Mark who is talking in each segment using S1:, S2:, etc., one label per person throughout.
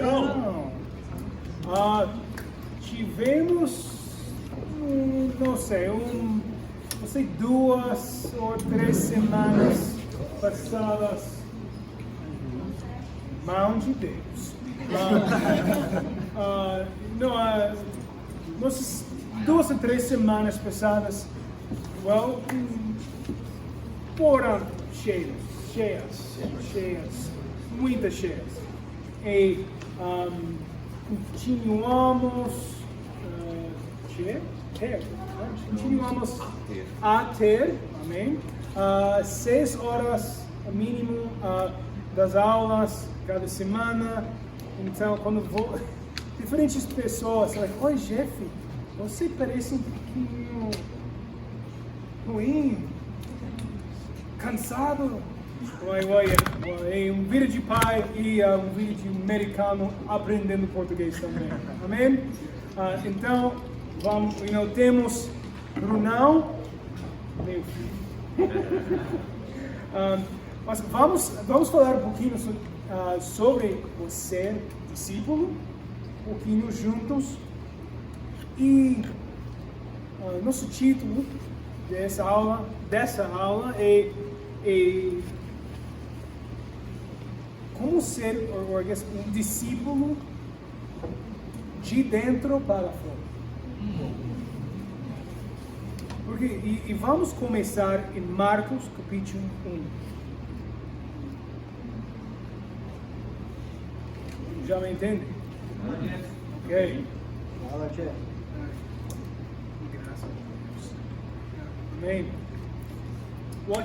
S1: Não. Tivemos, não sei, 2 ou 3 semanas passadas, mão de Deus. Nossas 2 ou 3 semanas passadas, foram cheias, muitas cheias. E continuamos a ter, amém, 6 horas mínimo das aulas cada semana. Então, quando vou, diferentes pessoas falam: oi, Jeff, você parece um pouquinho ruim, cansado. É um vídeo de pai e um vídeo de americano aprendendo português também. Amém? Então, temos Brunão, meu filho. Mas vamos falar um pouquinho sobre o ser discípulo, um pouquinho juntos. E nosso título dessa aula é como ser um discípulo de dentro para fora. E vamos começar em Marcos capítulo 1. Já me entende? Ok.
S2: Fala, Jeff.
S1: Graças a Deus. Amém.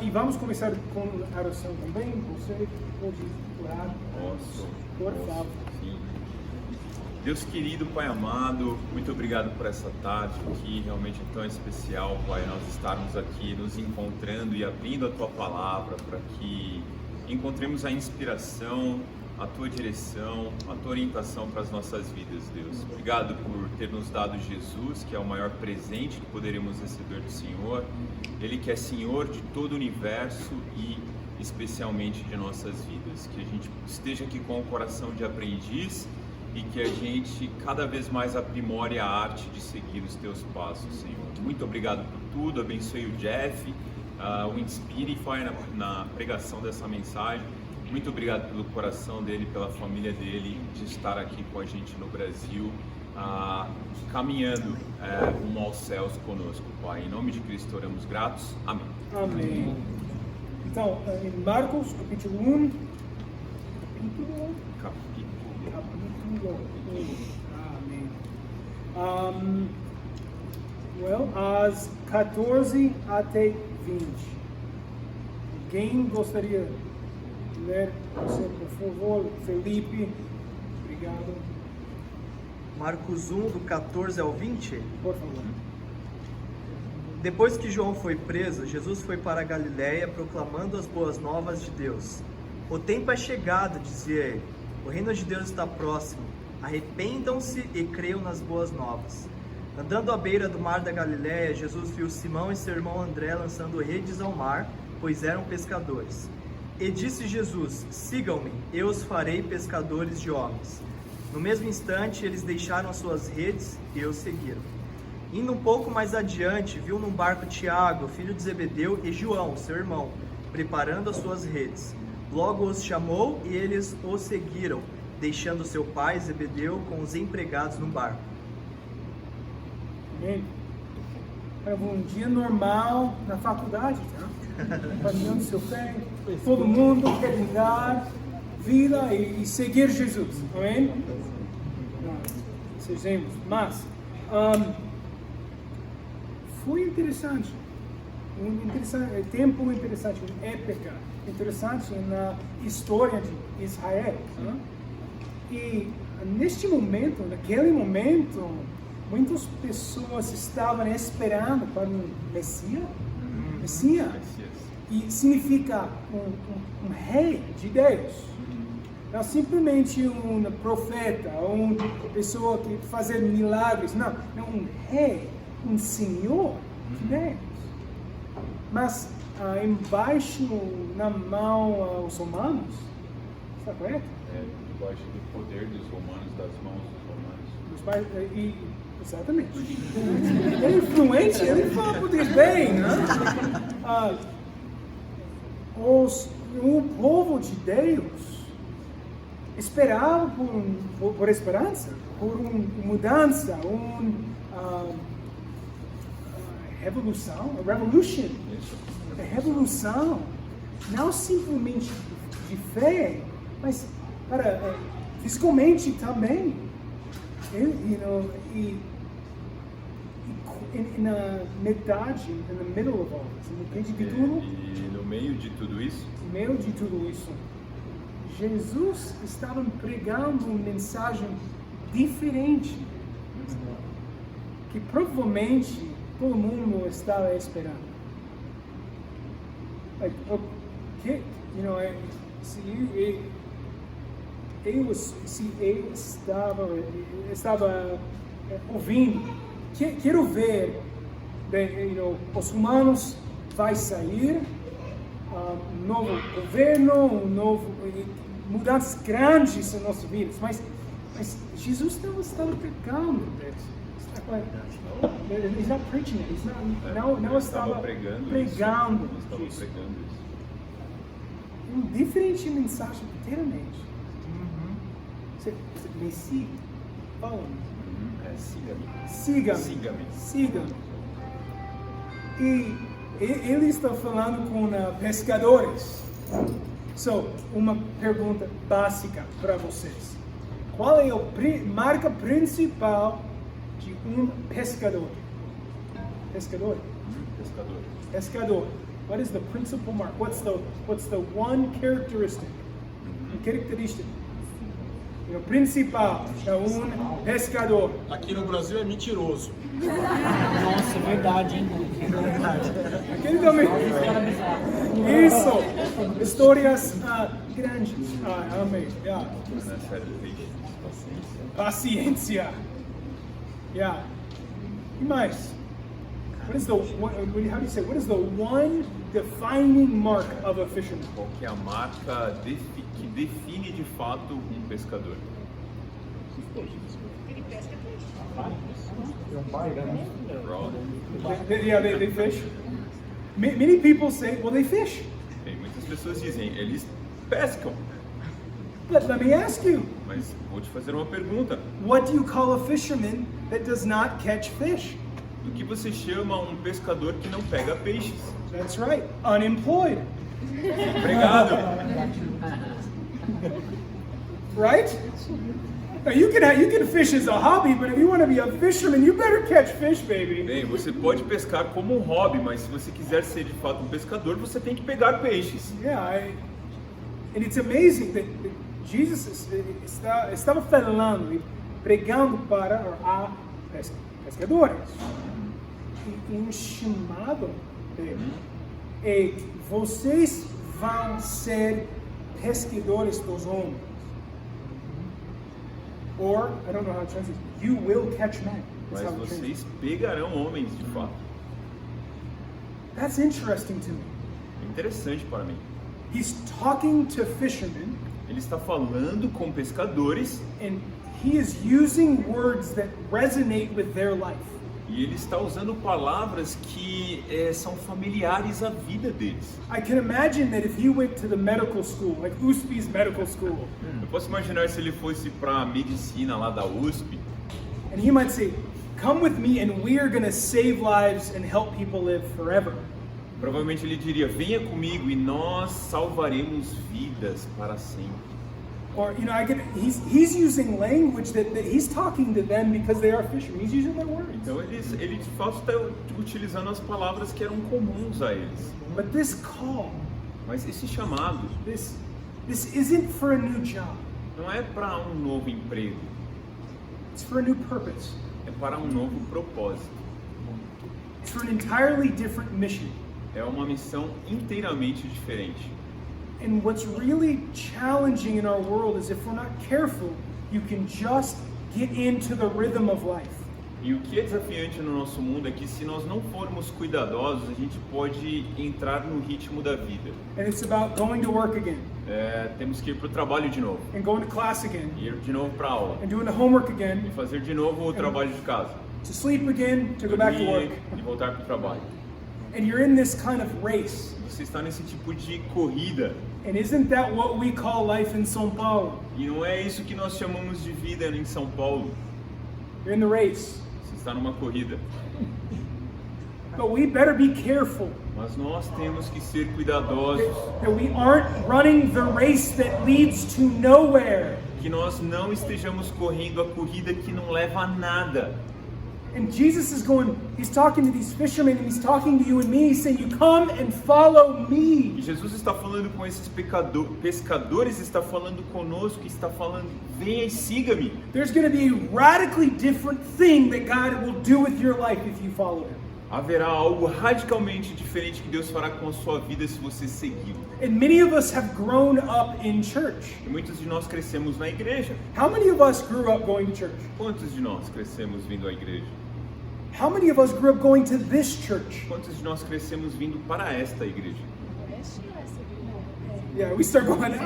S1: E vamos começar com a oração também. Você pode orar?
S3: Posso.
S1: Por favor.
S3: Sim. Deus querido, Pai amado, muito obrigado por essa tarde aqui, realmente tão especial, Pai, nós estarmos aqui nos encontrando e abrindo a Tua Palavra para que encontremos a inspiração, a Tua direção, a Tua orientação para as nossas vidas, Deus. Obrigado por ter nos dado Jesus, que é o maior presente que poderemos receber do Senhor. Ele que é Senhor de todo o universo e especialmente de nossas vidas. Que a gente esteja aqui com o coração de aprendiz e que a gente cada vez mais aprimore a arte de seguir os Teus passos, Senhor. Muito obrigado por tudo, abençoe o Jeff, o inspire, Pai, na pregação dessa mensagem. Muito obrigado pelo coração dele, pela família dele, de estar aqui com a gente no Brasil, caminhando rumo aos céus conosco, Pai. Em nome de Cristo oramos gratos. Amém.
S1: Amém. Então, em Marcos, capítulo 1. Capítulo 1. Amém. Às 14 até 20. Quem gostaria de ler? Você, por favor, Felipe. Obrigado.
S2: Marcos 1, do 14 ao 20.
S1: Por favor.
S2: Depois que João foi preso, Jesus foi para a Galiléia proclamando as boas novas de Deus. O tempo é chegado, dizia ele. O reino de Deus está próximo. Arrependam-se e creiam nas boas novas. Andando à beira do mar da Galiléia, Jesus viu Simão e seu irmão André lançando redes ao mar, pois eram pescadores. E disse Jesus: sigam-me, eu os farei pescadores de homens. No mesmo instante, eles deixaram as suas redes e o seguiram. Indo um pouco mais adiante, viu num barco Tiago, filho de Zebedeu, e João, seu irmão, preparando as suas redes. Logo os chamou e eles o seguiram, deixando seu pai Zebedeu com os empregados no barco.
S1: Amém. Era um dia normal na faculdade, tá? Fazendo seu pé, todo mundo quer dar vida e seguir Jesus. Amém? Sejamos. Mas foi interessante. Tempo interessante, época interessante na história de Israel. E neste momento, naquele momento, muitas pessoas estavam esperando para um Messias. E significa um rei de Deus. Não simplesmente um profeta, uma pessoa que faz milagres. Não, um rei, um senhor de Deus. Mas embaixo, na mão aos romanos, está correto?
S3: linguagem do poder dos romanos, das mãos dos romanos.
S1: Os pais, exatamente. Ele é influente, ele fala português bem, né? O povo de Deus esperava por esperança, por uma mudança, revolução, a revolução, não simplesmente de fé, mas fisicamente também. E na metade, in the middle of all this,
S3: E no meio de tudo isso,
S1: Jesus estava pregando uma mensagem diferente, que provavelmente todo mundo estava esperando. Like, okay, eu estava ouvindo, quero ver, os humanos vai sair, um novo governo, mudanças grandes em nossas vidas, mas Jesus estava pregando isso. He's not preaching it. Não estava pregando isso. Uma diferente mensagem inteiramente. Você me siga. Follow-me. Siga-me. E ele está falando com pescadores. Uma pergunta básica para vocês. Qual é a marca principal de um pescador? Pescador. What is the principal mark? What's the one characteristic? Característica. O principal é pescador.
S4: Aqui no Brasil é mentiroso.
S5: Nossa, verdade, hein?
S1: Aquele também. Isso. Histórias grandes. Amém. Yeah. Paciência. Yeah. E mais? What is the one defining mark of a fisherman?
S3: Qual que é a marca que define de fato um pescador?
S6: Ele pesca peixe.
S3: Trôade.
S1: They fish. Many people say, well, they fish.
S3: Tem muitas pessoas dizem, eles pescam.
S1: But let me ask you,
S3: Mas vou te fazer uma pergunta.
S1: what do you call a fisherman that does not catch fish?
S3: Do que você chama um pescador que não pega peixes?
S1: That's right, unemployed.
S3: Obrigado.
S1: Right? Now you can fish as a hobby, but if you want to be a fisherman, you better catch fish, baby.
S3: Bem, você pode pescar como um hobby, mas se você quiser ser de fato um pescador, você tem que pegar peixes.
S1: Yeah, and it's amazing that Jesus estava falando e pregando para pescadores. E um chamado dele é: vocês vão ser pescadores dos homens. Or, I don't know how to translate, you will catch men.
S3: Mas vocês pegarão homens de fato.
S1: That's interesting to me.
S3: É interessante para mim.
S1: He's talking to fishermen.
S3: Ele está falando com pescadores
S1: And he is using words that resonate with their life.
S3: e ele está usando palavras que são familiares à vida deles.
S1: I can imagine that if he went to the medical school, like USP's medical school,
S3: Eu posso imaginar se ele fosse para a medicina lá da USP,
S1: and he might say, come with me and we are going to save lives and help people live forever.
S3: provavelmente ele diria: venha comigo e nós salvaremos vidas para sempre.
S1: Or, he's using language that he's talking to them because they are fishermen. He's using their words.
S3: Então ele de fato está utilizando as palavras que eram comuns a eles.
S1: But this call,
S3: Mas esse chamado
S1: this isn't for a new job.
S3: não é para um novo emprego,
S1: It's for a new purpose.
S3: é para um novo propósito.
S1: It's for an entirely different mission.
S3: É uma missão inteiramente diferente.
S1: And what's really challenging in our world is if we're not careful, you can just get into the rhythm of life.
S3: E o que é desafiante no nosso mundo é que se nós não formos cuidadosos, a gente pode entrar no ritmo da vida.
S1: And it's about going to work again,
S3: Temos que ir para o trabalho de novo,
S1: and going to class again,
S3: ir de novo para a aula,
S1: and doing the homework
S3: e
S1: again,
S3: fazer de novo o trabalho de casa,
S1: to sleep again, to go back to work.
S3: dormir e voltar para o trabalho.
S1: And you're in this kind of race.
S3: Você está nesse tipo de corrida.
S1: And isn't that what we call life in São Paulo?
S3: E não é isso que nós chamamos de vida em São Paulo.
S1: You're in the race.
S3: Você está numa corrida.
S1: But we better be careful
S3: Mas nós temos que ser cuidadosos,
S1: that we aren't running the race that leads to nowhere.
S3: que nós não estejamos correndo a corrida que não leva a nada.
S1: And Jesus is he's talking to these fishermen, and he's talking to you and me, he's saying, you come and follow
S3: E
S1: me.
S3: Jesus está falando com esses pescadores, está falando conosco, está falando, venha e siga-me.
S1: There's going to be a radically different thing that God will do with your life if you follow him.
S3: Haverá algo radicalmente diferente que Deus fará com a sua vida se você seguir.
S1: And many of us have grown up in church.
S3: E muitos de nós crescemos na igreja.
S1: How many of us grew up going to church?
S3: Quantos de nós crescemos vindo à igreja?
S1: How many of us grew up going to this church?
S3: Quantos de nós crescemos vindo para esta igreja?
S1: Yeah, we start going, I did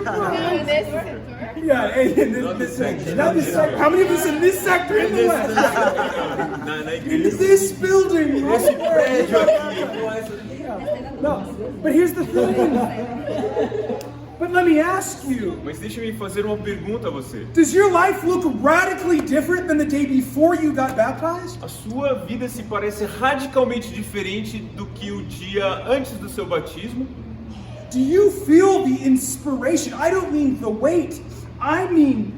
S1: right.
S6: Nesse setor.
S1: Yeah, hey,
S3: Not this section.
S1: not this sector. How many of us in this sector in the West?
S3: Na
S1: In
S3: igreja.
S1: this building.
S3: Nesse prédio aqui.
S1: No, but here's the thing. But let me ask you,
S3: Mas deixa-me fazer uma pergunta a você.
S1: does your life look radically different than the day before you got baptized?
S3: A sua vida se parece radicalmente diferente do que o dia antes do seu batismo?
S1: Do you feel the inspiration? I don't mean the weight. I mean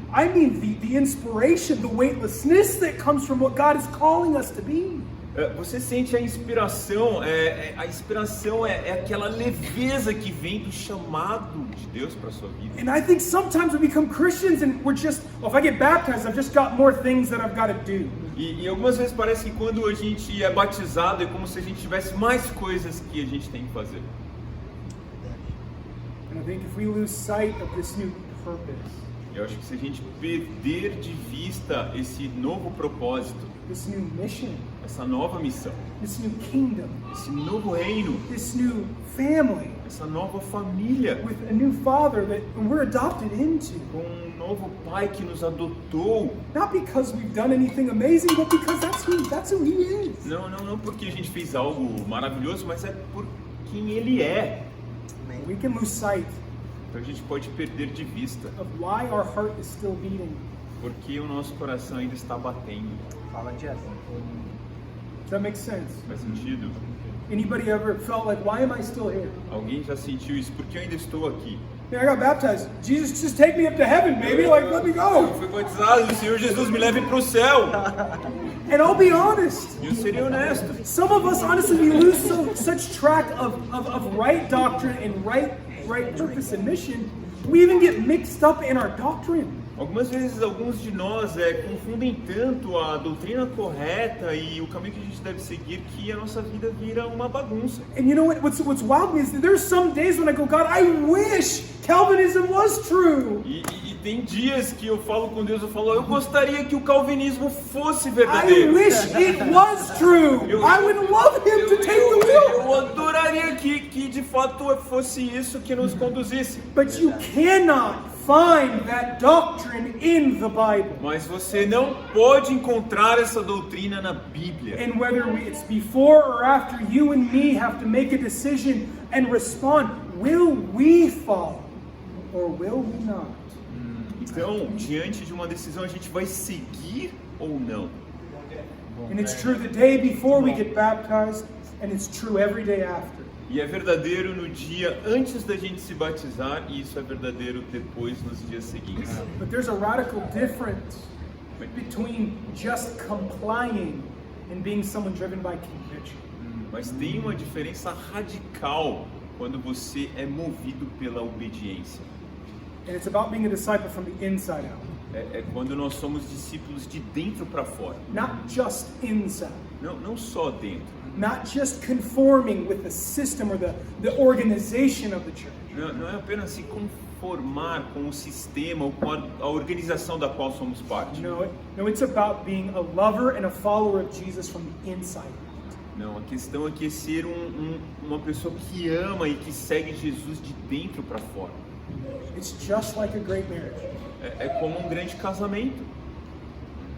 S1: the inspiration, the weightlessness that comes from what God is calling us to be.
S3: Você sente a inspiração, a inspiração é aquela leveza que vem do chamado de Deus para a sua vida.
S1: And I think sometimes we become Christians and we're just, if I get baptized, I've just got more things that I've got to do.
S3: E algumas vezes parece que quando a gente é batizado é como se a gente tivesse mais coisas que a gente tem que fazer.
S1: And I think if we lose sight of this new purpose,
S3: Eu acho que se a gente perder de vista esse novo propósito,
S1: this new mission,
S3: essa nova missão,
S1: this new kingdom,
S3: esse novo reino,
S1: this new family,
S3: essa nova família,
S1: with a new father that we're adopted into,
S3: com um novo pai que nos adotou,
S1: not because we've done anything amazing, but because that's who he is.
S3: não porque a gente fez algo maravilhoso, mas é por quem ele é.
S1: We can lose sight
S3: Então a gente pode perder de vista,
S1: of why our heart is still beating.
S3: porque o nosso coração ainda está batendo.
S2: Fala de Atos.
S1: Does that make sense?
S3: Faz sentido?
S1: Anybody ever felt like, why am I still here?
S3: Alguém já sentiu isso? Por que eu ainda estou aqui?
S1: Yeah, I got baptized. Jesus, just take me up to heaven, baby. Like, let me
S3: Eu
S1: go.
S3: fui batizado, o Senhor Jesus me leve para o céu.
S1: And I'll be honest.
S3: E eu seria honesto.
S1: Some of us, honestly, we lose such track of right doctrine and right purpose and mission. We even get mixed up in our doctrine.
S3: Algumas vezes, alguns de nós confundem tanto a doutrina correta e o caminho que a gente deve seguir que a nossa vida vira uma bagunça.
S1: And you know what's wild me is that there's some days when I go, God, I wish Calvinism was true.
S3: E tem dias que eu falo com Deus, eu falo, eu gostaria que o calvinismo fosse
S1: I
S3: verdadeiro.
S1: wish it was true. I would love him to take the wheel.
S3: Eu adoraria que de fato fosse isso que nos conduzisse.
S1: But you cannot find that doctrine in the Bible.
S3: Mas você não pode encontrar essa doutrina na Bíblia.
S1: And whether it's before or after, you and me have to make a decision and respond. Will we follow or will we not?
S3: Então, diante de uma decisão, a gente vai seguir ou não?
S1: And it's true the day before we get baptized, and it's true every day after.
S3: E é verdadeiro no dia antes da gente se batizar, e isso é verdadeiro depois nos dias seguintes.
S1: But there's a radical difference between just complying and being someone driven by conviction.
S3: Mas tem uma diferença radical quando você é movido pela obediência.
S1: And it's about being a disciple from the inside out,
S3: É quando nós somos discípulos de dentro para fora.
S1: not just inside.
S3: Não só dentro.
S1: Not just conforming with the system or the organization of the church.
S3: Não é apenas se conformar com o sistema ou com a organização da qual somos parte.
S1: No, it's about being a lover and a follower of Jesus from the inside out.
S3: Não, a questão aqui é ser uma pessoa que ama e que segue Jesus de dentro para fora.
S1: It's just like a great marriage.
S3: É como um grande casamento.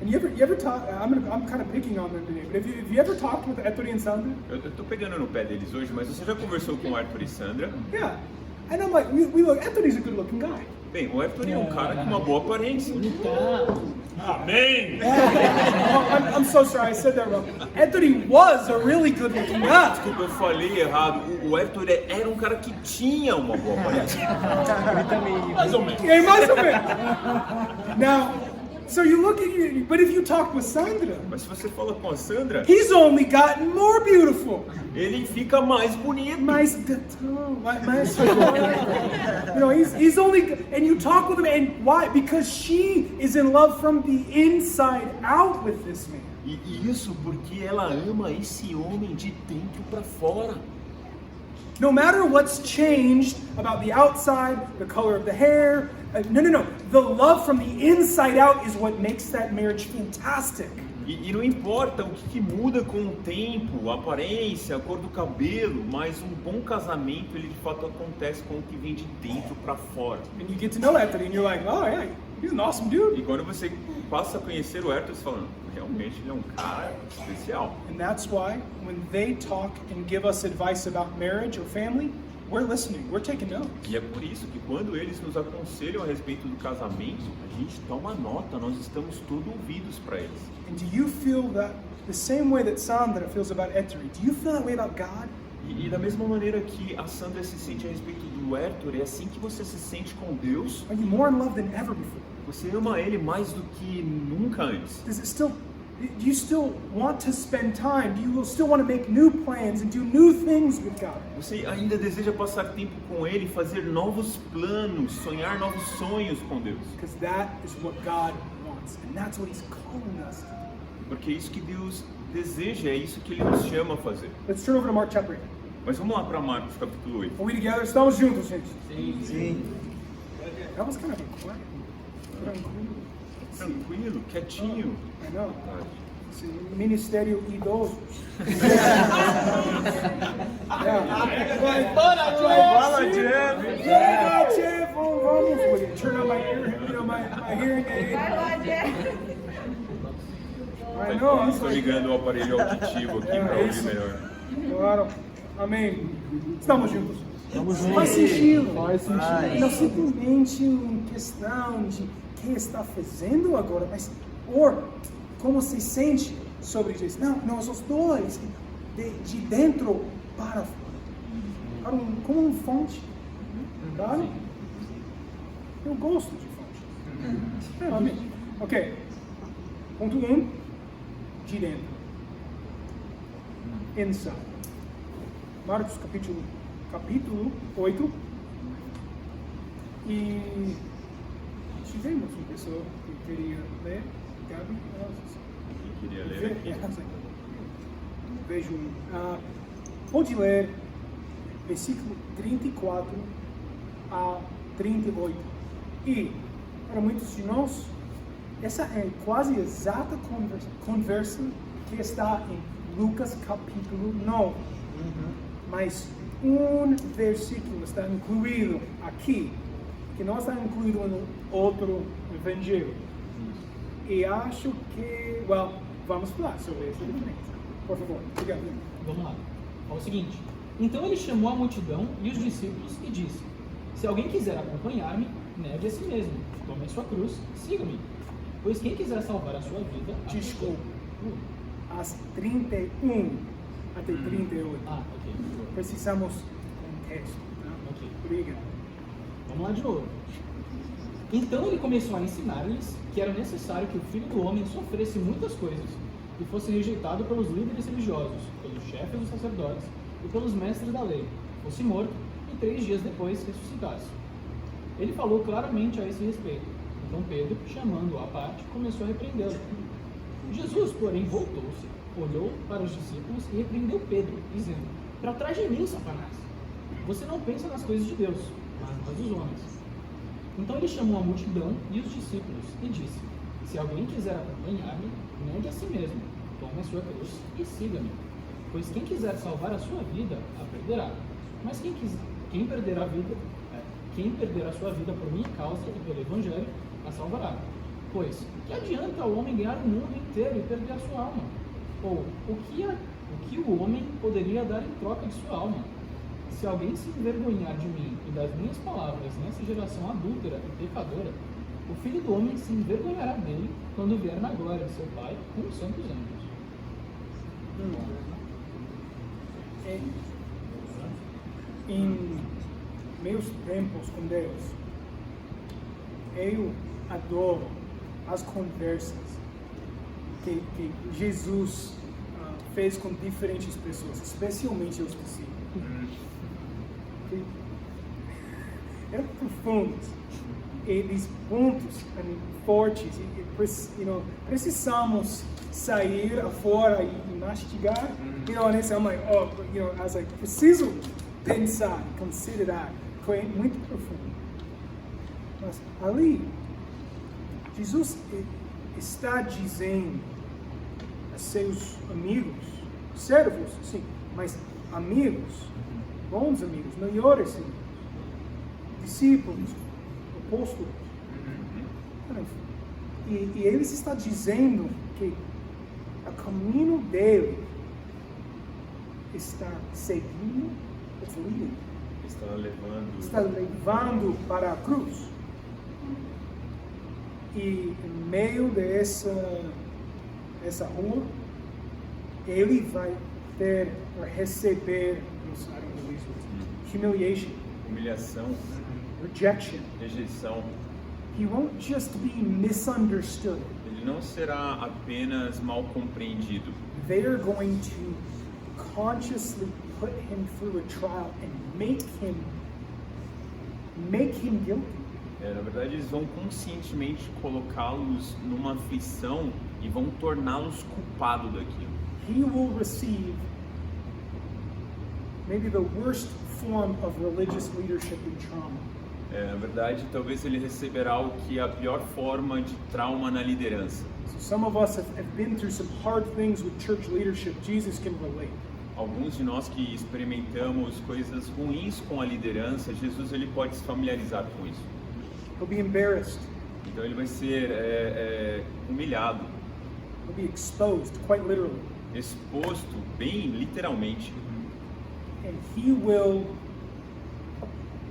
S1: And you ever talk? I'm kind of picking on them today. But have you ever talked with Arthur and Sandra?
S3: Eu tô pegando no pé deles hoje, mas você já conversou com o Arthur e Sandra?
S1: Yeah. And I'm like, we look. Anthony's a good-looking guy.
S3: Bem, o Arthur é um cara com uma boa aparência.
S4: Amém!
S1: Oh, I'm so sorry, I said that wrong. Anthony was a really good-looking guy.
S3: Desculpa, eu falei errado. O Arthur era um cara que tinha uma boa aparência.
S4: Mais ou menos.
S1: Yeah, mais ou menos. Now, so you look at you, but if you talk with Sandra,
S3: Mas se você fala com a Sandra,
S1: he's only gotten more beautiful.
S3: ele fica mais bonito.
S1: Mais gatão, mais you know, he's only, and you talk with him, and why? Because she is in love from the inside out with this man.
S3: E isso porque ela ama esse homem de dentro para fora.
S1: No matter what's changed about the outside, the color of the hair, no. The love from the inside out is what makes that marriage fantastic.
S3: E não importa o que muda com o tempo, a aparência, a cor do cabelo, mas um bom casamento, ele de fato acontece com o que vem de dentro para fora.
S1: And you get to know Anthony, and you're like, oh yeah, he's an awesome dude.
S3: E quando você passa a conhecer o Arthur, você fala, realmente ele é um cara especial.
S1: And that's why when they talk and give us advice about marriage or family, we're listening, we're taking notes.
S3: E é por isso que quando eles nos aconselham a respeito do casamento, a gente toma nota, nós estamos todos ouvidos para eles.
S1: And do you feel that the same way that Sandra feels about Ettore? Do you feel that way about God?
S3: E da mesma maneira que a Sandra se sente a respeito do Arthur, é assim que você se sente com Deus.
S1: Are you more in love than ever before?
S3: Você ama ele mais do que nunca antes.
S1: Do you still want to spend time? Do you still want to make new plans and do new things with God?
S3: Você ainda deseja passar tempo com ele, fazer novos planos, sonhar novos sonhos com Deus.
S1: Because that is what God wants, and that's what He's calling us to.
S3: Porque é isso que Deus deseja, é isso que ele nos chama a fazer.
S1: Let's turn over to Mark chapter 8.
S3: Mas vamos lá para Marcos capítulo 8.
S1: Are we together? Estamos juntos, gente.
S2: Sim.
S1: That was kind of a quiet.
S3: Tranquilo, quietinho.
S1: I know. Esse ministério idoso.
S2: Fala, Jeff!
S1: Vamos, turn on my hearing aid. I know.
S3: Estou ligando o aparelho auditivo aqui para ouvir melhor.
S1: Claro. Amém. Estamos juntos.
S5: Estamos juntos.
S1: Faz sentido.
S5: Faz sentido.
S1: Não simplesmente uma questão de quem está fazendo agora, mas como se sente sobre isso. Não, nós os dois, de dentro para fora. Como uma fonte. Tá? Eu gosto de fonte. Amém. Ok. Ponto 1. De dentro. Inside. Marcos capítulo 8. E tivemos uma pessoa que queria ler. Gabi?
S3: Quem queria ler aqui?
S1: Vejo. Pode ler versículo 34 a 38. E, para muitos de nós, essa é quase a exata conversa que está em Lucas capítulo 9. Mas um versículo está incluído aqui, que não está incluído no outro evangelho. E acho que, vamos falar sobre essa diferença. Por favor, obrigado.
S5: Vamos lá. É o seguinte. Então ele chamou a multidão e os discípulos e disse: se alguém quiser acompanhar-me, negue a si mesmo, tome a sua cruz, siga-me. Pois quem quiser salvar a sua vida...
S1: Desculpa. Às 31 até 38.
S5: Ok.
S1: Precisamos contexto.
S5: Ok.
S1: Obrigado.
S5: Vamos lá de novo. Então ele começou a ensinar-lhes que era necessário que o Filho do Homem sofresse muitas coisas e fosse rejeitado pelos líderes religiosos, pelos chefes dos sacerdotes e pelos mestres da lei, fosse morto e 3 dias depois ressuscitasse. Ele falou claramente a esse respeito. Então Pedro, chamando-o à parte, começou a repreendê-lo. Jesus, porém, voltou-se, olhou para os discípulos e repreendeu Pedro, dizendo: para trás de mim, Satanás! Você não pensa nas coisas de Deus, mas nas dos homens. Então ele chamou a multidão e os discípulos e disse: se alguém quiser acompanhar-me, negue a si mesmo, tome a sua cruz e siga-me. Pois quem quiser salvar a sua vida, a perderá. Mas quem perder a sua vida por minha causa e pelo Evangelho, a salvará. Pois, que adianta o homem ganhar o mundo inteiro e perder a sua alma? Ou, o que o homem poderia dar em troca de sua alma? Se alguém se envergonhar de mim e das minhas palavras nessa geração adúltera e pecadora, o Filho do Homem se envergonhará dele quando vier na glória de seu Pai com os santos anjos.
S1: Em meus tempos com Deus, eu adoro as conversas que Jesus fez com diferentes pessoas, especialmente os discípulos. Eram profundos, eles pontos fortes, precisamos sair afora e mastigar. Preciso pensar, considerar, foi muito profundo. Mas ali, Jesus está dizendo a seus amigos, servos, sim, mas amigos, bons amigos, melhores amigos, discípulos, apóstolos. E ele está dizendo que o caminho dele está seguindo, está levando para a cruz. E em meio dessa rua, ele vai ter ou receber
S3: humilhação,
S1: rejection.
S3: rejeição.
S1: He won't just be misunderstood.
S3: Ele não será apenas mal compreendido.
S1: They are going to consciously put him through a trial and make him guilty.
S3: Na verdade, eles vão conscientemente colocá-los numa aflição e vão torná-los culpados daquilo.
S1: He will receive maybe the worst form of religious leadership in trauma.
S3: Na verdade, talvez ele receberá o que é a pior forma de trauma na liderança.
S1: So some of us have been through some hard things with church leadership. Jesus can relate.
S3: Alguns de nós que experimentamos coisas ruins com a liderança, Jesus ele pode se familiarizar com isso.
S1: He'll be embarrassed.
S3: Então ele vai ser humilhado.
S1: He'll be exposed, quite literally.
S3: Exposto, bem literalmente.
S1: And he will,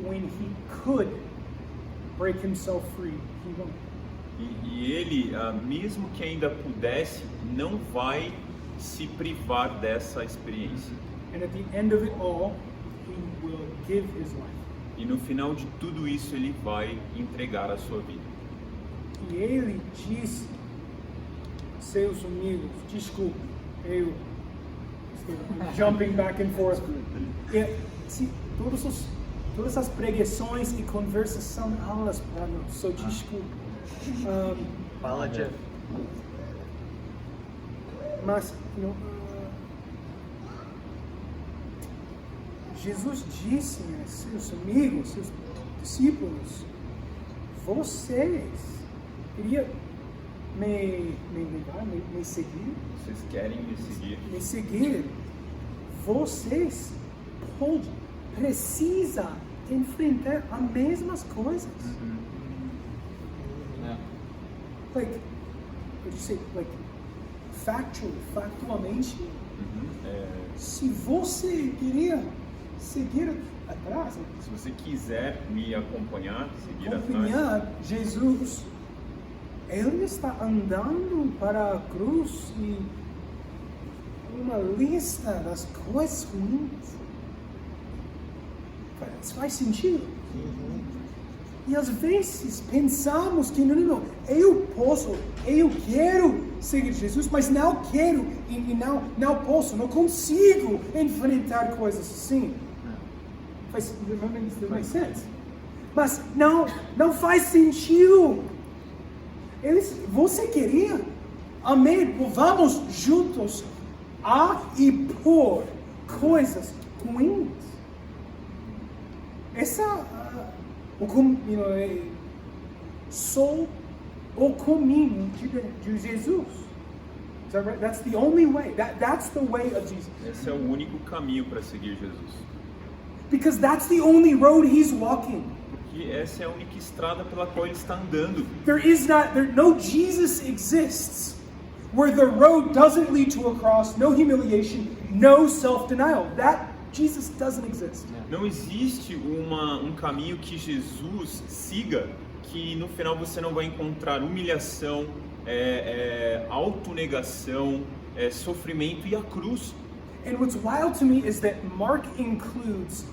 S1: when he could break himself free, he won't.
S3: E ele, mesmo que ainda pudesse, não vai se privar dessa experiência.
S1: And at the end of it all, he will give his life.
S3: E no final de tudo isso, ele vai entregar a sua vida.
S1: E ele disse a seus amigos, desculpe, eu estou jumping back and forth. Todas as pregações e conversas são aulas para nós, só desculpe.
S2: Fala, Jeff.
S1: Mas, Jesus disse a seus amigos, seus discípulos, vocês queriam me seguir?
S3: Vocês querem me seguir?
S1: Me seguir. Vocês precisam enfrentar as mesmas coisas. Factualmente, se você queria seguir atrás,
S3: se você quiser me acompanhar, seguir atrás,
S1: Jesus, ele está andando para a cruz e uma lista das coisas ruins. Isso faz sentido. E às vezes pensamos que não, eu quero seguir Jesus, mas não quero e não posso, não consigo enfrentar coisas assim. Faz sentido. Mas não faz sentido. Você queria? Amém. Vamos juntos a e por coisas ruins. sou o caminho de Jesus. Is that right? That's the only way. That's the way of Jesus.
S3: Esse é o único caminho para seguir Jesus.
S1: Because that's the only road he's walking.
S3: Porque essa é a única estrada pela qual ele está andando.
S1: No Jesus exists where the road doesn't lead to a cross, no humiliation, no self-denial. That Jesus doesn't exist.
S3: Não existe um caminho que Jesus siga que no final você não vai encontrar humilhação, autonegação, sofrimento e a cruz.
S1: And what's wild to me is that Mark includes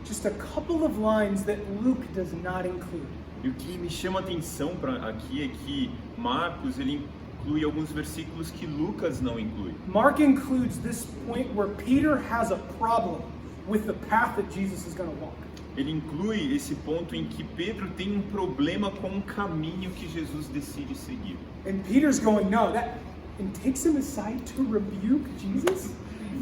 S1: just a couple of lines that Luke does not include.
S3: E o que me chama a atenção aqui é que Marcos ele inclui alguns versículos que Lucas não inclui.
S1: Mark includes this point where Peter has a problem with the path that Jesus is going to walk.
S3: Ele inclui esse ponto em que Pedro tem um problema com o caminho que Jesus decide seguir.
S1: And Peter's going, no, and takes him aside to rebuke Jesus?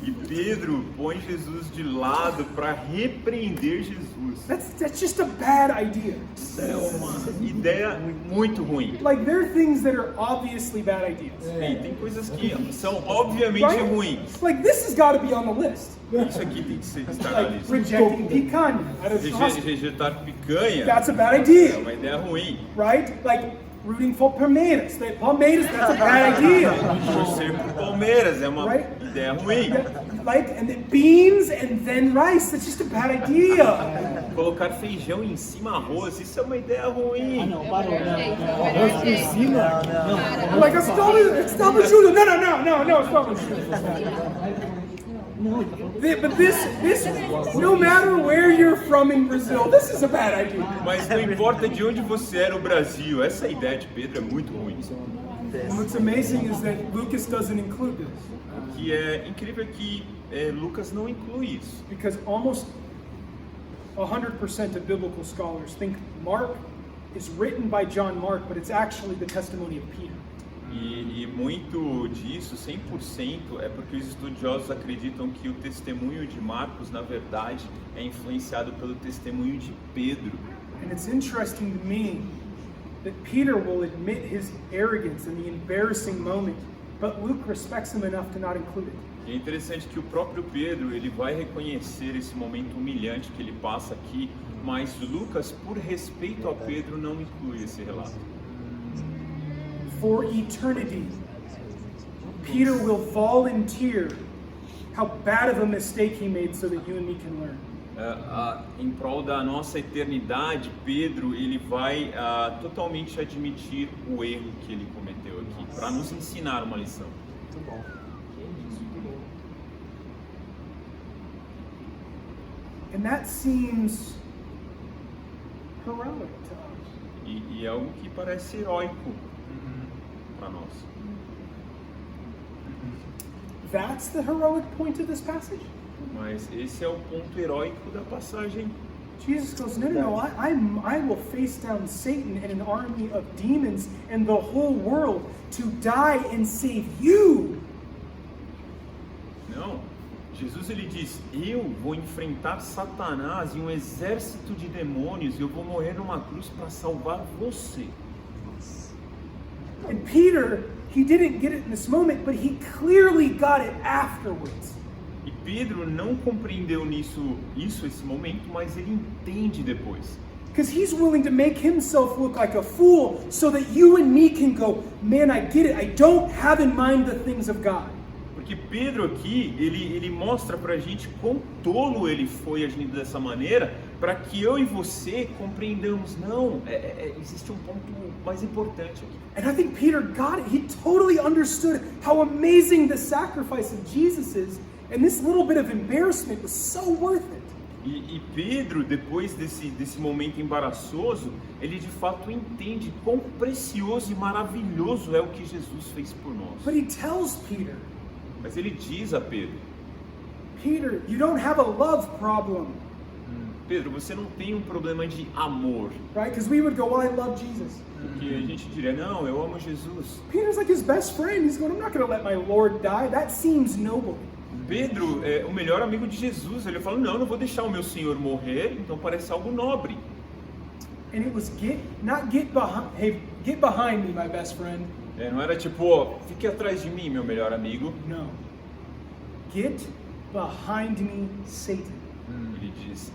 S3: E Pedro põe Jesus de lado para repreender Jesus.
S1: That's just a bad idea.
S3: É uma ideia muito ruim.
S1: Like, there are things that are obviously bad ideas.
S3: Tem coisas que são obviamente
S1: Right?
S3: ruins.
S1: Like, this has got to be on the list.
S3: Isso aqui tem que estar na
S1: Like,
S3: lista.
S1: rejecting picanha at a hospital.
S3: Rejeitar picanha
S1: That's a bad
S3: é
S1: idea,
S3: uma ideia ruim.
S1: right? Like, rooting for Palmeiras. Palmeiras, that's a bad idea.
S3: Torcer por Palmeiras é uma
S1: Right?
S3: ideia ruim.
S1: Like, and then beans and then rice, that's just a bad idea.
S3: Colocar feijão em cima arroz, isso é uma ideia ruim.
S5: Não, parou.
S4: Arroz por cima?
S1: Like, estava Júlio. No, estava Júlio. But this, no matter where you're from in Brazil, this is a bad idea.
S3: Mas não importa de onde você é no Brasil, essa ideia de Pedro é muito ruim.
S1: And what's amazing is that Lucas doesn't include this.
S3: O que é incrível é que Lucas não inclui isso.
S1: Because almost 100% of biblical scholars think Mark is written by John Mark, but it's actually the testimony of Peter.
S3: E muito disso, 100%, é porque os estudiosos acreditam que o testemunho de Marcos, na verdade, é influenciado pelo testemunho de Pedro.
S1: And it's interesting to me that Peter will admit his arrogance in the embarrassing moment, but Luke respects him enough to not include it.
S3: E é interessante que o próprio Pedro, ele vai reconhecer esse momento humilhante que ele passa aqui, mas Lucas, por respeito a Pedro, não inclui esse relato.
S1: For eternity, Peter will volunteer how bad of a mistake he made so that you and me can learn.
S3: Em prol da nossa eternidade, Pedro ele vai totalmente admitir o erro que ele cometeu aqui, para nos ensinar uma lição.
S5: Muito bom.
S1: And that seems heroic to us.
S3: E é algo que parece heróico para nós.
S1: That's the heroic point of this passage?
S3: Mas esse é o ponto heróico da passagem.
S1: Jesus goes, no, I will face down Satan and an army of demons and the whole world to die and save you.
S3: Não, Jesus ele diz, eu vou enfrentar Satanás e um exército de demônios e eu vou morrer numa cruz para salvar você.
S1: And Peter, he didn't get it in this moment, but he clearly got it afterwards.
S3: E Pedro não compreendeu esse momento, mas ele entende depois.
S1: Because he's willing to make himself look like a fool so that you and me can go, man, I get it. I don't have in mind the things of God.
S3: Porque Pedro aqui, ele mostra pra gente quão tolo ele foi agindo dessa maneira, para que eu e você compreendamos, não, existe um ponto mais importante aqui.
S1: And I think Peter got it. He totally understood how amazing the sacrifice of Jesus is, and this little bit of embarrassment was so worth it.
S3: E Pedro, depois desse momento embaraçoso, ele de fato entende quão precioso e maravilhoso é o que Jesus fez por nós.
S1: But he tells Peter,
S3: Mas ele diz a Pedro,
S1: Peter, you don't have a love problem,
S3: Pedro, você não tem um problema de amor.
S1: right? Because we would go, well, I love Jesus.
S3: Porque a gente diria, não, eu amo Jesus.
S1: Peter's like his best friend. He's going, I'm not going to let my Lord die. That seems noble.
S3: Pedro é o melhor amigo de Jesus. Ele fala, não vou deixar o meu Senhor morrer, então parece algo nobre.
S1: And it was not get behind, hey, get behind me, my best friend.
S3: Não era tipo, ó, fique atrás de mim, meu melhor amigo.
S1: No. Get behind me, Satan.
S3: Ele diz,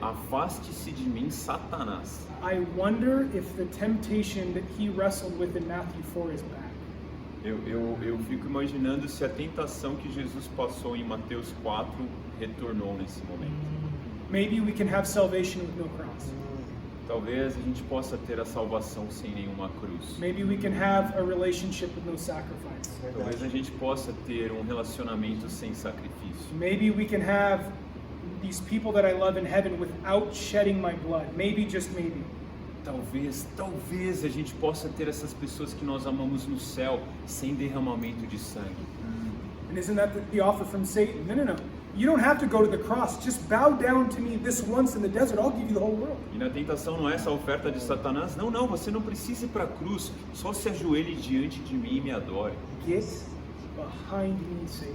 S3: afaste-se de mim, Satanás.
S1: I wonder if the temptation that he wrestled with in Matthew 4 is back.
S3: Eu fico imaginando se a tentação que Jesus passou em Mateus 4 retornou nesse momento.
S1: Maybe we can have salvation with no cross.
S3: Talvez a gente possa ter a salvação sem nenhuma cruz.
S1: Maybe we can have a relationship with no sacrifice.
S3: Talvez a gente possa ter um relacionamento sem sacrifício.
S1: Maybe we can have these people that I love in heaven without shedding my blood. Maybe, just maybe.
S3: Talvez a gente possa ter essas pessoas que nós amamos no céu sem derramamento de sangue.
S1: And isn't that the offer from Satan? No. You don't have to go to the cross. Just bow down to me this once in the desert. I'll give you the whole world.
S3: E na tentação não é essa oferta de Satanás. Não, você não precisa ir para a cruz. Só se ajoelhe diante de mim e me adore.
S1: Get behind me, Satan.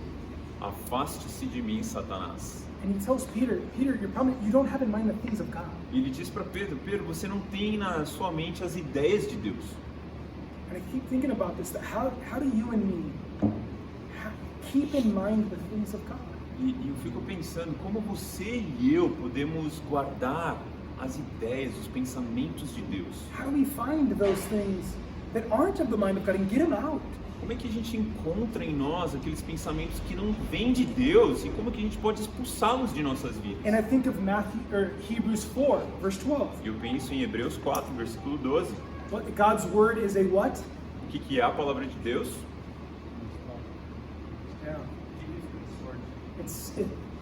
S3: Afaste-se de mim, Satanás.
S1: And he tells Peter, you don't have in mind the things of God.
S3: E ele diz para Pedro, você não tem na sua mente as ideias de Deus.
S1: And I keep thinking about this, that how do you and me keep in mind the things of God?
S3: E eu fico pensando como você e eu podemos guardar as ideias, os pensamentos de Deus.
S1: How do we find those things that aren't of the mind of God and get them out?
S3: Como é que a gente encontra em nós aqueles pensamentos que não vêm de Deus e como que a gente pode expulsá-los de nossas vidas?
S1: And I think of Hebrews 4, verse 12.
S3: Eu penso em Hebreus 4, versículo 12.
S1: God's word is a what?
S3: O que é a palavra de Deus?
S1: Yeah.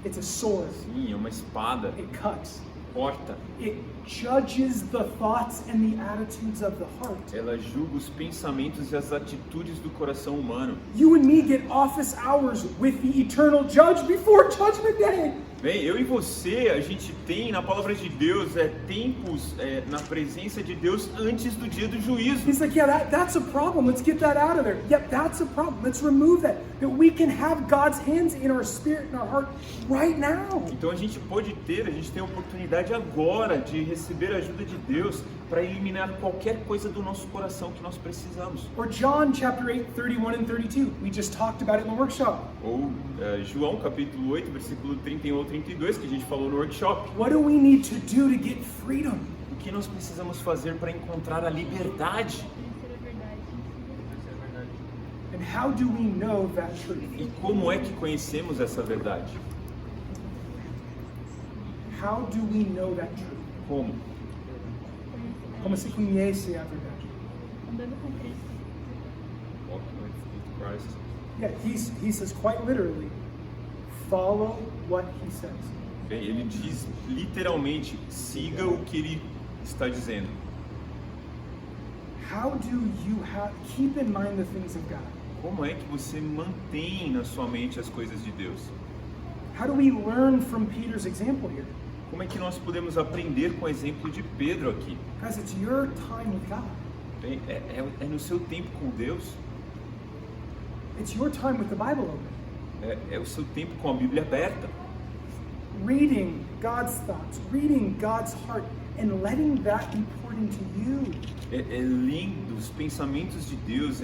S1: It's a sword.
S3: Sim, é uma espada.
S1: It cuts.
S3: Corta.
S1: It judges the thoughts and the attitudes of the heart.
S3: Ela julga os pensamentos e as atitudes do coração humano.
S1: You and me get office hours with the eternal judge before judgment day.
S3: Bem, eu e você, a gente tem na palavra de Deus tempos na presença de Deus antes do dia do juízo.
S1: He's like, yeah, that's a problem. Let's get that out of there. Yep, that's a problem. Let's remove that. That we can have God's hands in our spirit and our heart right now.
S3: Então a gente tem a oportunidade agora de receber a ajuda de Deus para eliminar qualquer coisa do nosso coração que nós precisamos.
S1: Or John chapter 8, 31 and 32. We just talked about it in the workshop.
S3: Ou João capítulo 8, versículo 31 ou 32, que a gente falou no workshop.
S1: What do we need to do to get freedom?
S3: O que nós precisamos fazer para encontrar a liberdade?
S1: And how do we know that truth?
S3: E como é que conhecemos essa verdade?
S1: How do we know that truth?
S3: Como?
S1: Como se conhece a verdade?
S6: Andando com Cristo.
S3: Walking with Christ.
S1: Yeah, he says quite literally, follow what he says.
S3: Bem, ele diz literalmente, siga o que ele está dizendo.
S1: How do you keep in mind the things of God?
S3: Como é que você mantém na sua mente as coisas de Deus?
S1: How do we learn from Peter's example here?
S3: Como é que nós podemos aprender com o exemplo de Pedro aqui?
S1: Guys, it's your time with God.
S3: Bem, é no seu tempo com Deus.
S1: It's your time with the Bible open.
S3: É o seu tempo com a Bíblia aberta.
S1: Reading God's thoughts, reading God's heart, and letting that be poured into you.
S3: Lendo os pensamentos de Deus,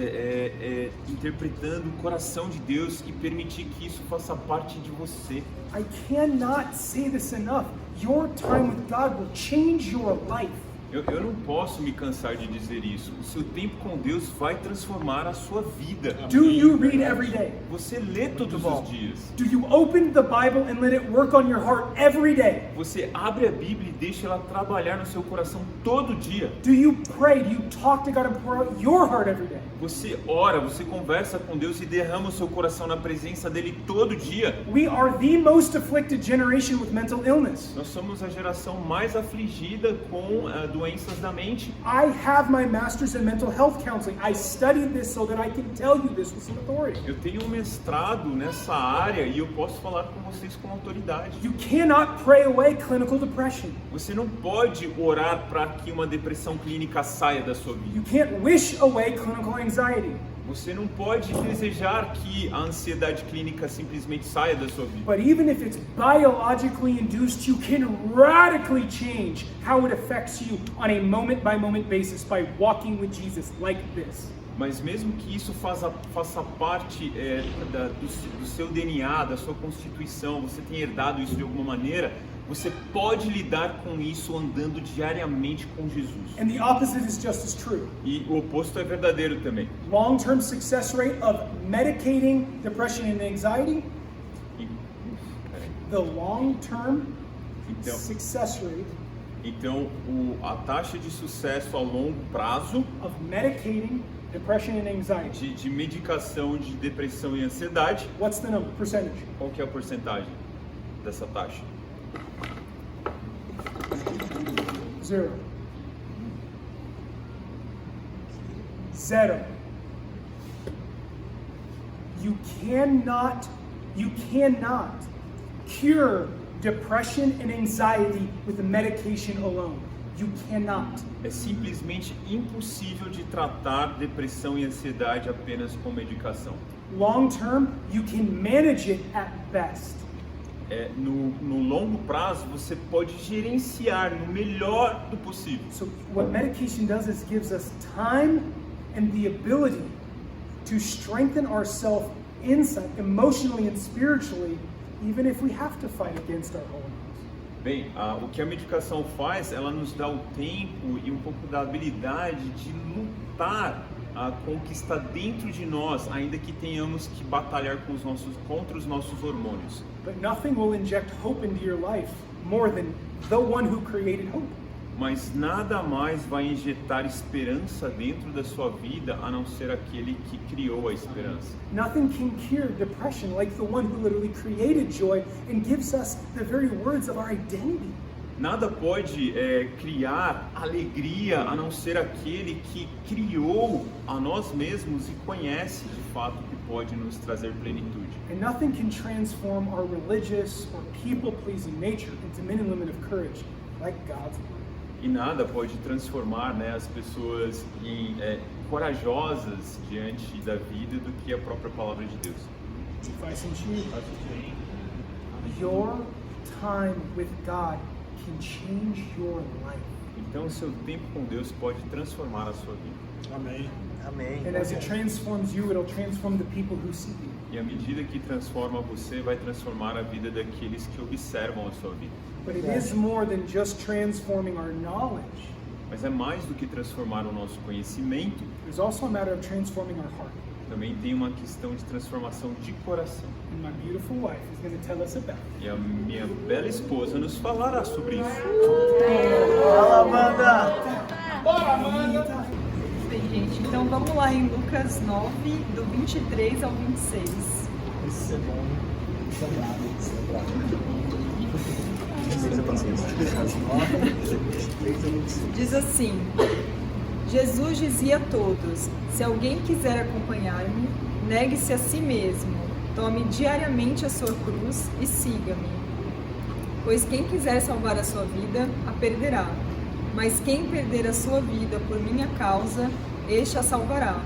S3: interpretando o coração de Deus e permitir que isso faça parte de você.
S1: I cannot say this enough. Your time with God will change your life.
S3: Eu não posso me cansar de dizer isso. O seu tempo com Deus vai transformar a sua vida.
S1: Do you read every day?
S3: Você lê todos os dias.
S1: Do you open the Bible and let it work on your heart every day?
S3: Você abre a Bíblia e deixa ela trabalhar no seu coração todo dia.
S1: Do you pray? Do you talk to God and pour out your heart every day?
S3: Você ora, você conversa com Deus e derrama o seu coração na presença dele todo dia.
S1: We are the most afflicted generation with mental illness.
S3: Nós somos a geração mais afligida com doenças da mente.
S1: I have my master's in mental health counseling. I studied this so that I can tell you this with some authority.
S3: Eu tenho um mestrado nessa área e eu posso falar com vocês com autoridade.
S1: You cannot pray away clinical depression.
S3: Você não pode orar para que uma depressão clínica saia da sua vida.
S1: You can't wish away clinical anxiety. anxiety.
S3: Você não pode desejar que a ansiedade clínica simplesmente saia da sua vida.
S1: But even if it's biologically induced, you can radically change how it affects you on a moment-by-moment basis by walking with Jesus like this.
S3: Mas mesmo que isso faça parte do seu DNA, da sua constituição, você tenha herdado isso de alguma maneira, você pode lidar com isso andando diariamente com Jesus.
S1: And the opposite is just as true.
S3: E o oposto é verdadeiro também.
S1: Long-term success rate of medicating depression and anxiety, the long-term
S3: Então,
S1: success rate
S3: então a taxa de sucesso a longo prazo
S1: of medicating depression and anxiety.
S3: de medicação de depressão e ansiedade,
S1: What's the number? Percentage?
S3: qual que é a porcentagem dessa taxa?
S1: 0. 0. You cannot cure depression and anxiety with medication alone. You cannot.
S3: É simplesmente impossível de tratar depressão e ansiedade apenas com medicação.
S1: Long term, you can manage it at best.
S3: No longo prazo, você pode gerenciar no melhor do possível.
S1: So what medication does is gives us time and the ability to strengthen ourselves inside, emotionally and spiritually, even if we have to fight against our hormones.
S3: Bem, o que a medicação faz, ela nos dá o tempo e um pouco da habilidade de lutar com o que está dentro de nós, ainda que tenhamos que batalhar contra os nossos hormônios.
S1: But nothing will inject hope into your life more than the one who created hope.
S3: Mas nada mais vai injetar esperança dentro da sua vida a não ser aquele que criou a esperança.
S1: Nothing can cure depression like the one who literally created joy and gives us the very words of our identity.
S3: Nada pode criar alegria a não ser aquele que criou a nós mesmos e conhece de fato que pode nos trazer plenitude.
S1: And nothing can transform our religious or people-pleasing nature into men and women of courage like God's word.
S3: E nada pode transformar, as pessoas em corajosas diante da vida do que a própria palavra de Deus.
S1: Faz sentido? Your time with God can change your life.
S3: Então, o seu tempo com Deus pode transformar a sua vida.
S4: Amém.
S2: Amém.
S1: And as it transforms you, it'll transform the people who see you.
S3: E à medida que transforma você, vai transformar a vida daqueles que observam a sua vida.
S1: But it is more than just transforming our knowledge.
S3: Mas é mais do que transformar o nosso conhecimento,
S1: There's also a matter of transforming our heart.
S3: também tem uma questão de transformação de coração.
S1: And my beautiful wife is going to tell us about it.
S3: E a minha bela esposa nos falará sobre isso.
S2: Fala, Amanda!
S5: Bora, Amanda!
S6: Bem, gente, então vamos lá em Lucas 9, do 23 ao 26.
S4: Isso é bom. Isso é bravo. Isso é bravo.
S6: Diz assim: Jesus dizia a todos: se alguém quiser acompanhar-me, negue-se a si mesmo, tome diariamente a sua cruz e siga-me. Pois quem quiser salvar a sua vida, a perderá. Mas quem perder a sua vida por minha causa, este a salvará.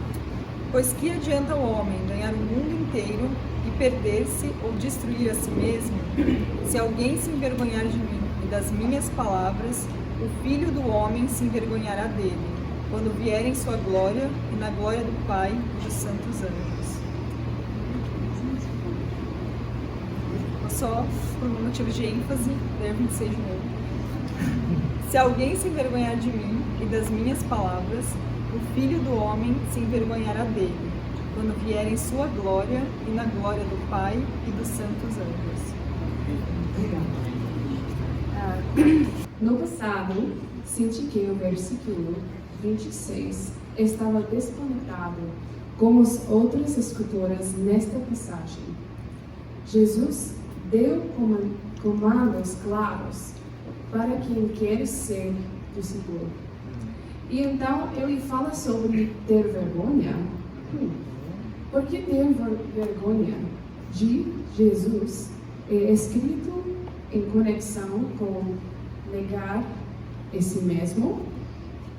S6: Pois que adianta o homem ganhar o mundo inteiro e perder-se ou destruir a si mesmo? Se alguém se envergonhar de mim e das minhas palavras, o Filho do Homem se envergonhará dele, quando vier em sua glória e na glória do Pai e dos santos anjos. Só por um motivo de ênfase, ler 26 de novo. Se alguém se envergonhar de mim e das minhas palavras, o Filho do Homem se envergonhará dele, quando vier em sua glória e na glória do Pai e dos santos anjos.
S7: No passado, senti que o versículo 26 estava desconectado com as outras escrituras nesta passagem. Jesus deu comandos claros para quem quer ser discípulo. E então ele fala sobre ter vergonha. Por que ter vergonha de Jesus é escrito em conexão com negar a si mesmo,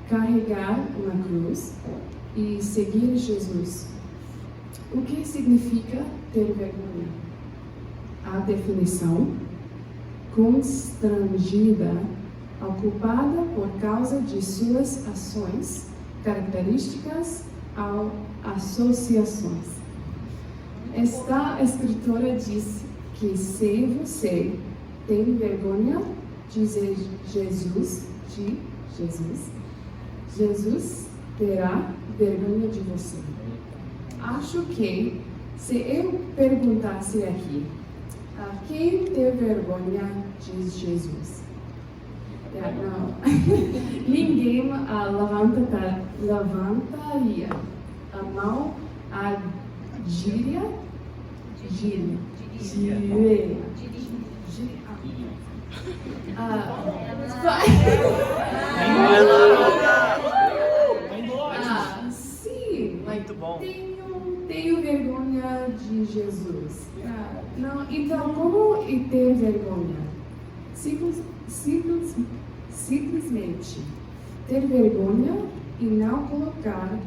S7: carregar uma cruz e seguir Jesus. O que significa ter vergonha? A definição: constrangida, ocupada por causa de suas ações, características ou associações. Esta escritora diz que se você tem vergonha de Jesus terá vergonha de você. Acho que se eu perguntasse aqui, quem tem vergonha de Jesus? Não. Ninguém levantaria a mão a diria. Sim,
S2: Muito bom.
S7: tenho vergonha de Jesus. Não, então, como ter vergonha? Simplesmente ter vergonha e não colocar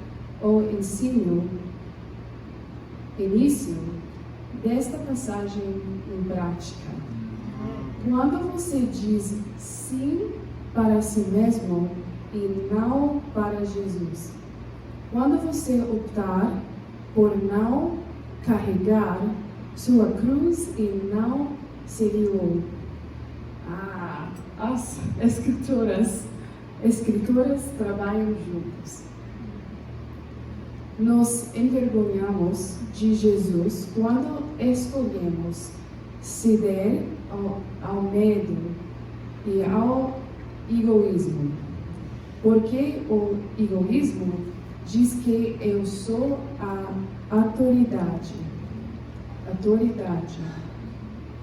S7: o início desta passagem em prática. Quando você diz sim para si mesmo e não para Jesus, quando você optar por não carregar sua cruz e não segui-lo, as escrituras trabalham juntos. Nos envergonhamos de Jesus quando escolhemos ceder ao medo e ao egoísmo. Porque o egoísmo diz que eu sou a autoridade.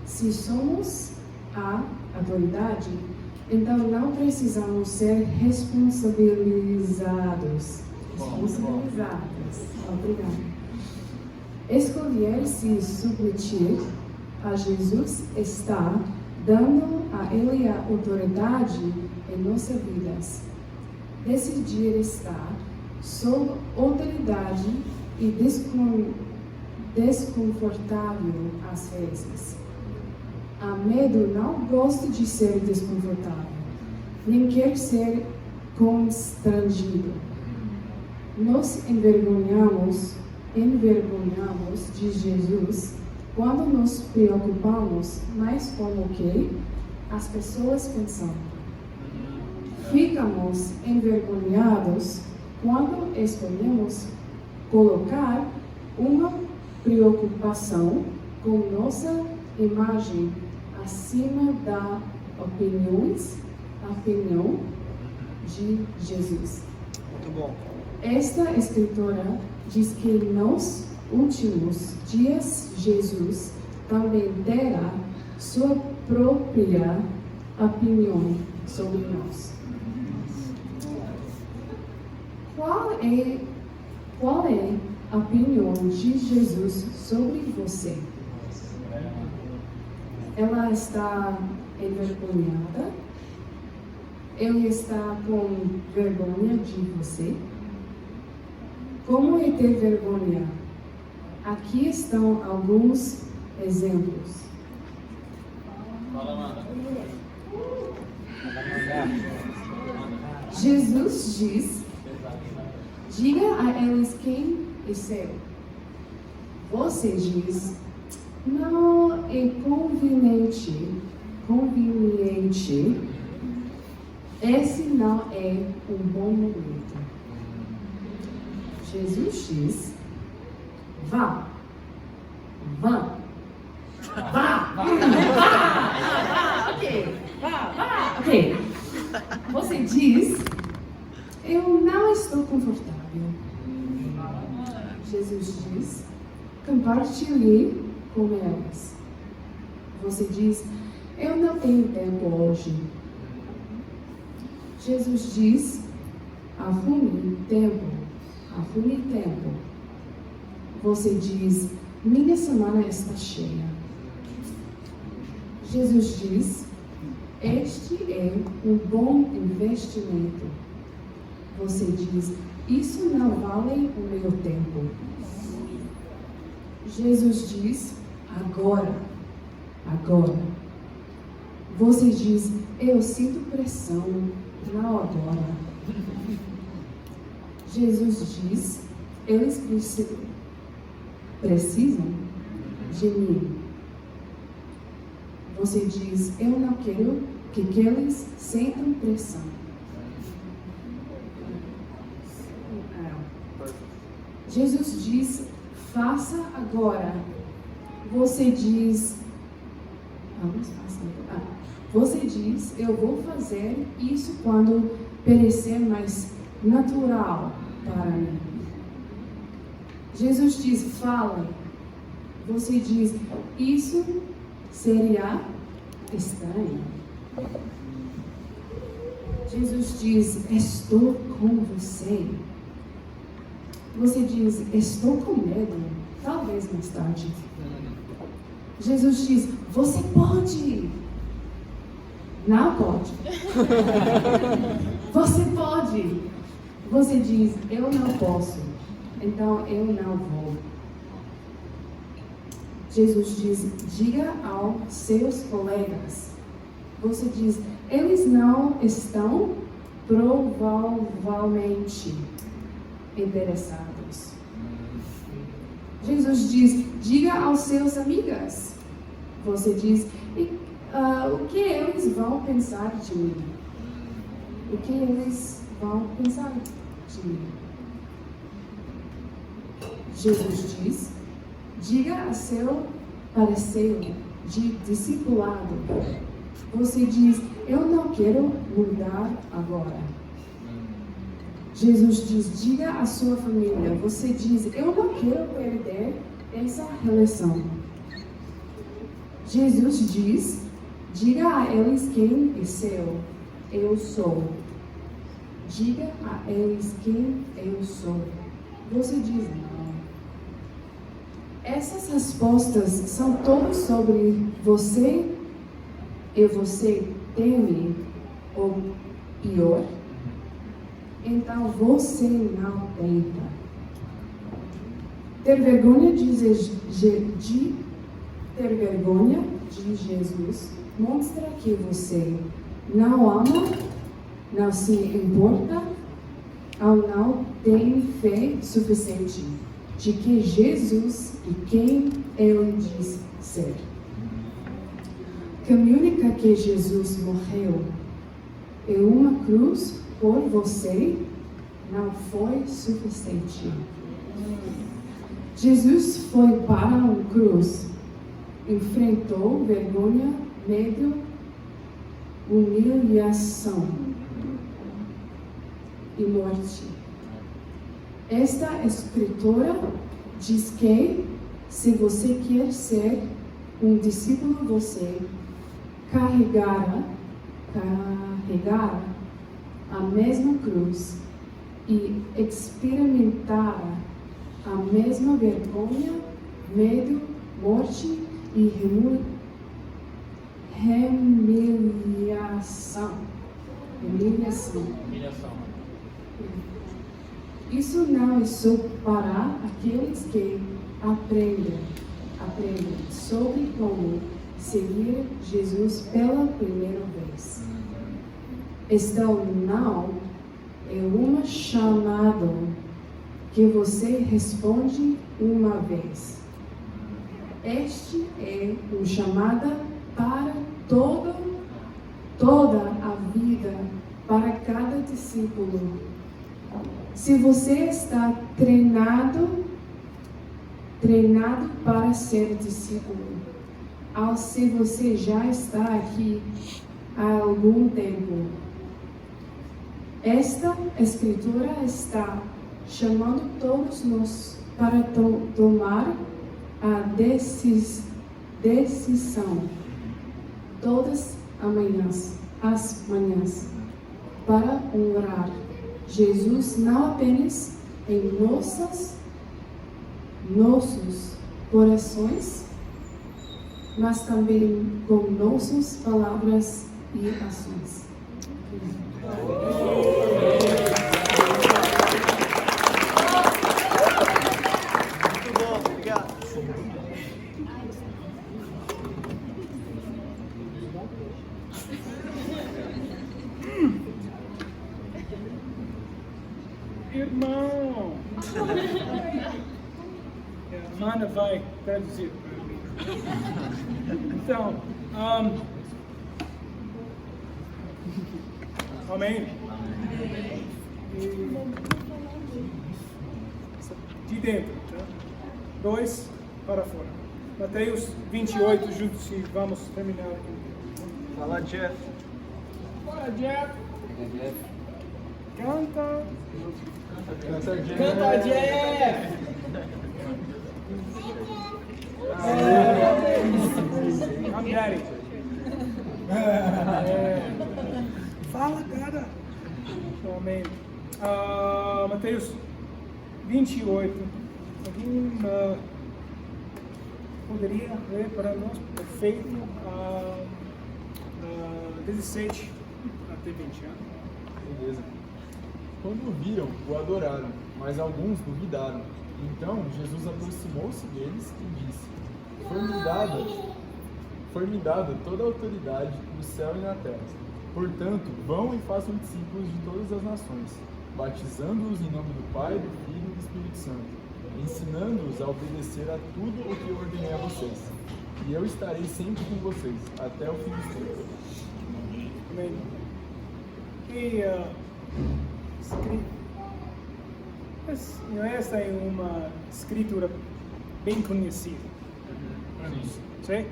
S7: Se somos a autoridade, então não precisamos ser responsabilizados. Obrigada. Escolher se submeter a Jesus está dando a Ele a autoridade em nossas vidas. Decidir estar sob autoridade e desconfortável às vezes. A medo não gosta de ser desconfortável, nem quer ser constrangido. Nos envergonhamos de Jesus quando nos preocupamos mais com o que as pessoas pensam. Ficamos envergonhados quando escolhemos colocar uma preocupação com nossa imagem acima da opinião de Jesus.
S2: Muito bom.
S7: Esta escritora diz que nos últimos dias Jesus também terá sua própria opinião sobre nós. Qual é a opinião de Jesus sobre você? Ela está envergonhada? Ele está com vergonha de você? Como é ter vergonha? Aqui estão alguns exemplos. Jesus diz: diga a eles quem é seu. Você diz: não é conveniente. Esse não é um bom momento. Jesus diz: vá. Ok. Você diz: eu não estou confortável. Jesus diz: compartilhe com elas. Você diz: eu não tenho tempo hoje. Jesus diz: arrume tempo. Você diz: minha semana está cheia. Jesus diz: este é um bom investimento. Você diz: isso não vale o meu tempo. Jesus diz, agora. Você diz, eu sinto pressão, não agora. Jesus diz, eles precisam de mim. Você diz, eu não quero que eles sintam pressão. Jesus diz, faça agora. Você diz, você diz, eu vou fazer isso quando parecer mais natural para mim. Jesus diz, fale. Você diz, isso seria estranho. Jesus diz, estou com você. Você diz, estou com medo. Talvez mais tarde. Jesus diz, você pode. Não pode. Você pode. Você diz, eu não posso. Então eu não vou. Jesus diz, diga aos seus colegas. Você diz, eles não estão provavelmente interessados. Jesus diz, diga aos seus amigos. Você diz, o que eles vão pensar de mim? O que eles vão pensar de mim? Jesus diz, diga a seu parceiro de discipulado. Você diz, eu não quero mudar agora. Jesus diz, diga à sua família. Você diz, eu não quero perder essa relação. Jesus diz, diga a eles quem é seu. Eu sou. Diga a eles quem eu sou. Você diz, não. Essas respostas são todas sobre você e você teme ou pior. Então você não tenta. Ter vergonha de Jesus mostra que você não ama, não se importa ou não tem fé suficiente de que Jesus e quem Ele diz ser. Comunica que Jesus morreu em uma cruz por você não foi suficiente. Jesus foi para uma cruz, enfrentou vergonha, medo, humilhação e morte. Esta escritura diz que, se você quer ser um discípulo, você carregará a mesma cruz e experimentará a mesma vergonha, medo, morte e humilhação. Isso não é só para aqueles que aprendem sobre como seguir Jesus pela primeira vez. Então não é uma chamada que você responde uma vez. Este é uma chamada para toda a vida, para cada discípulo. Se você está treinado para ser discípulo, ou se você já está aqui há algum tempo, esta escritura está chamando todos nós para tomar a decisão todas as manhãs para honrar Jesus não apenas em nossos corações, mas também com nossas palavras e ações.
S1: Amanda vai traduzir. Então, amém? De dentro, tá? 2 para fora. Mateus 28, juntos, e vamos terminar aqui.
S2: Fala, Jeff.
S1: Bora, Jeff. Canta.
S5: Canta, Jeff!
S1: I'm daddy. Fala, cara. Amém. Mateus 28. Alguém poderia ler para nós? Perfeito. 17 até 20 anos.
S8: Beleza. Quando o viram, o adoraram, mas alguns duvidaram. Então Jesus aproximou-se deles e disse: Foi-me dada toda a autoridade no céu e na terra. Portanto, vão e façam discípulos de todas as nações, batizando-os em nome do Pai, do Filho e do Espírito Santo, ensinando-os a obedecer a tudo o que eu ordenei a vocês. E eu estarei sempre com vocês, até o fim dos tempos.
S1: Amém. E essa é uma escritura bem conhecida. Sim?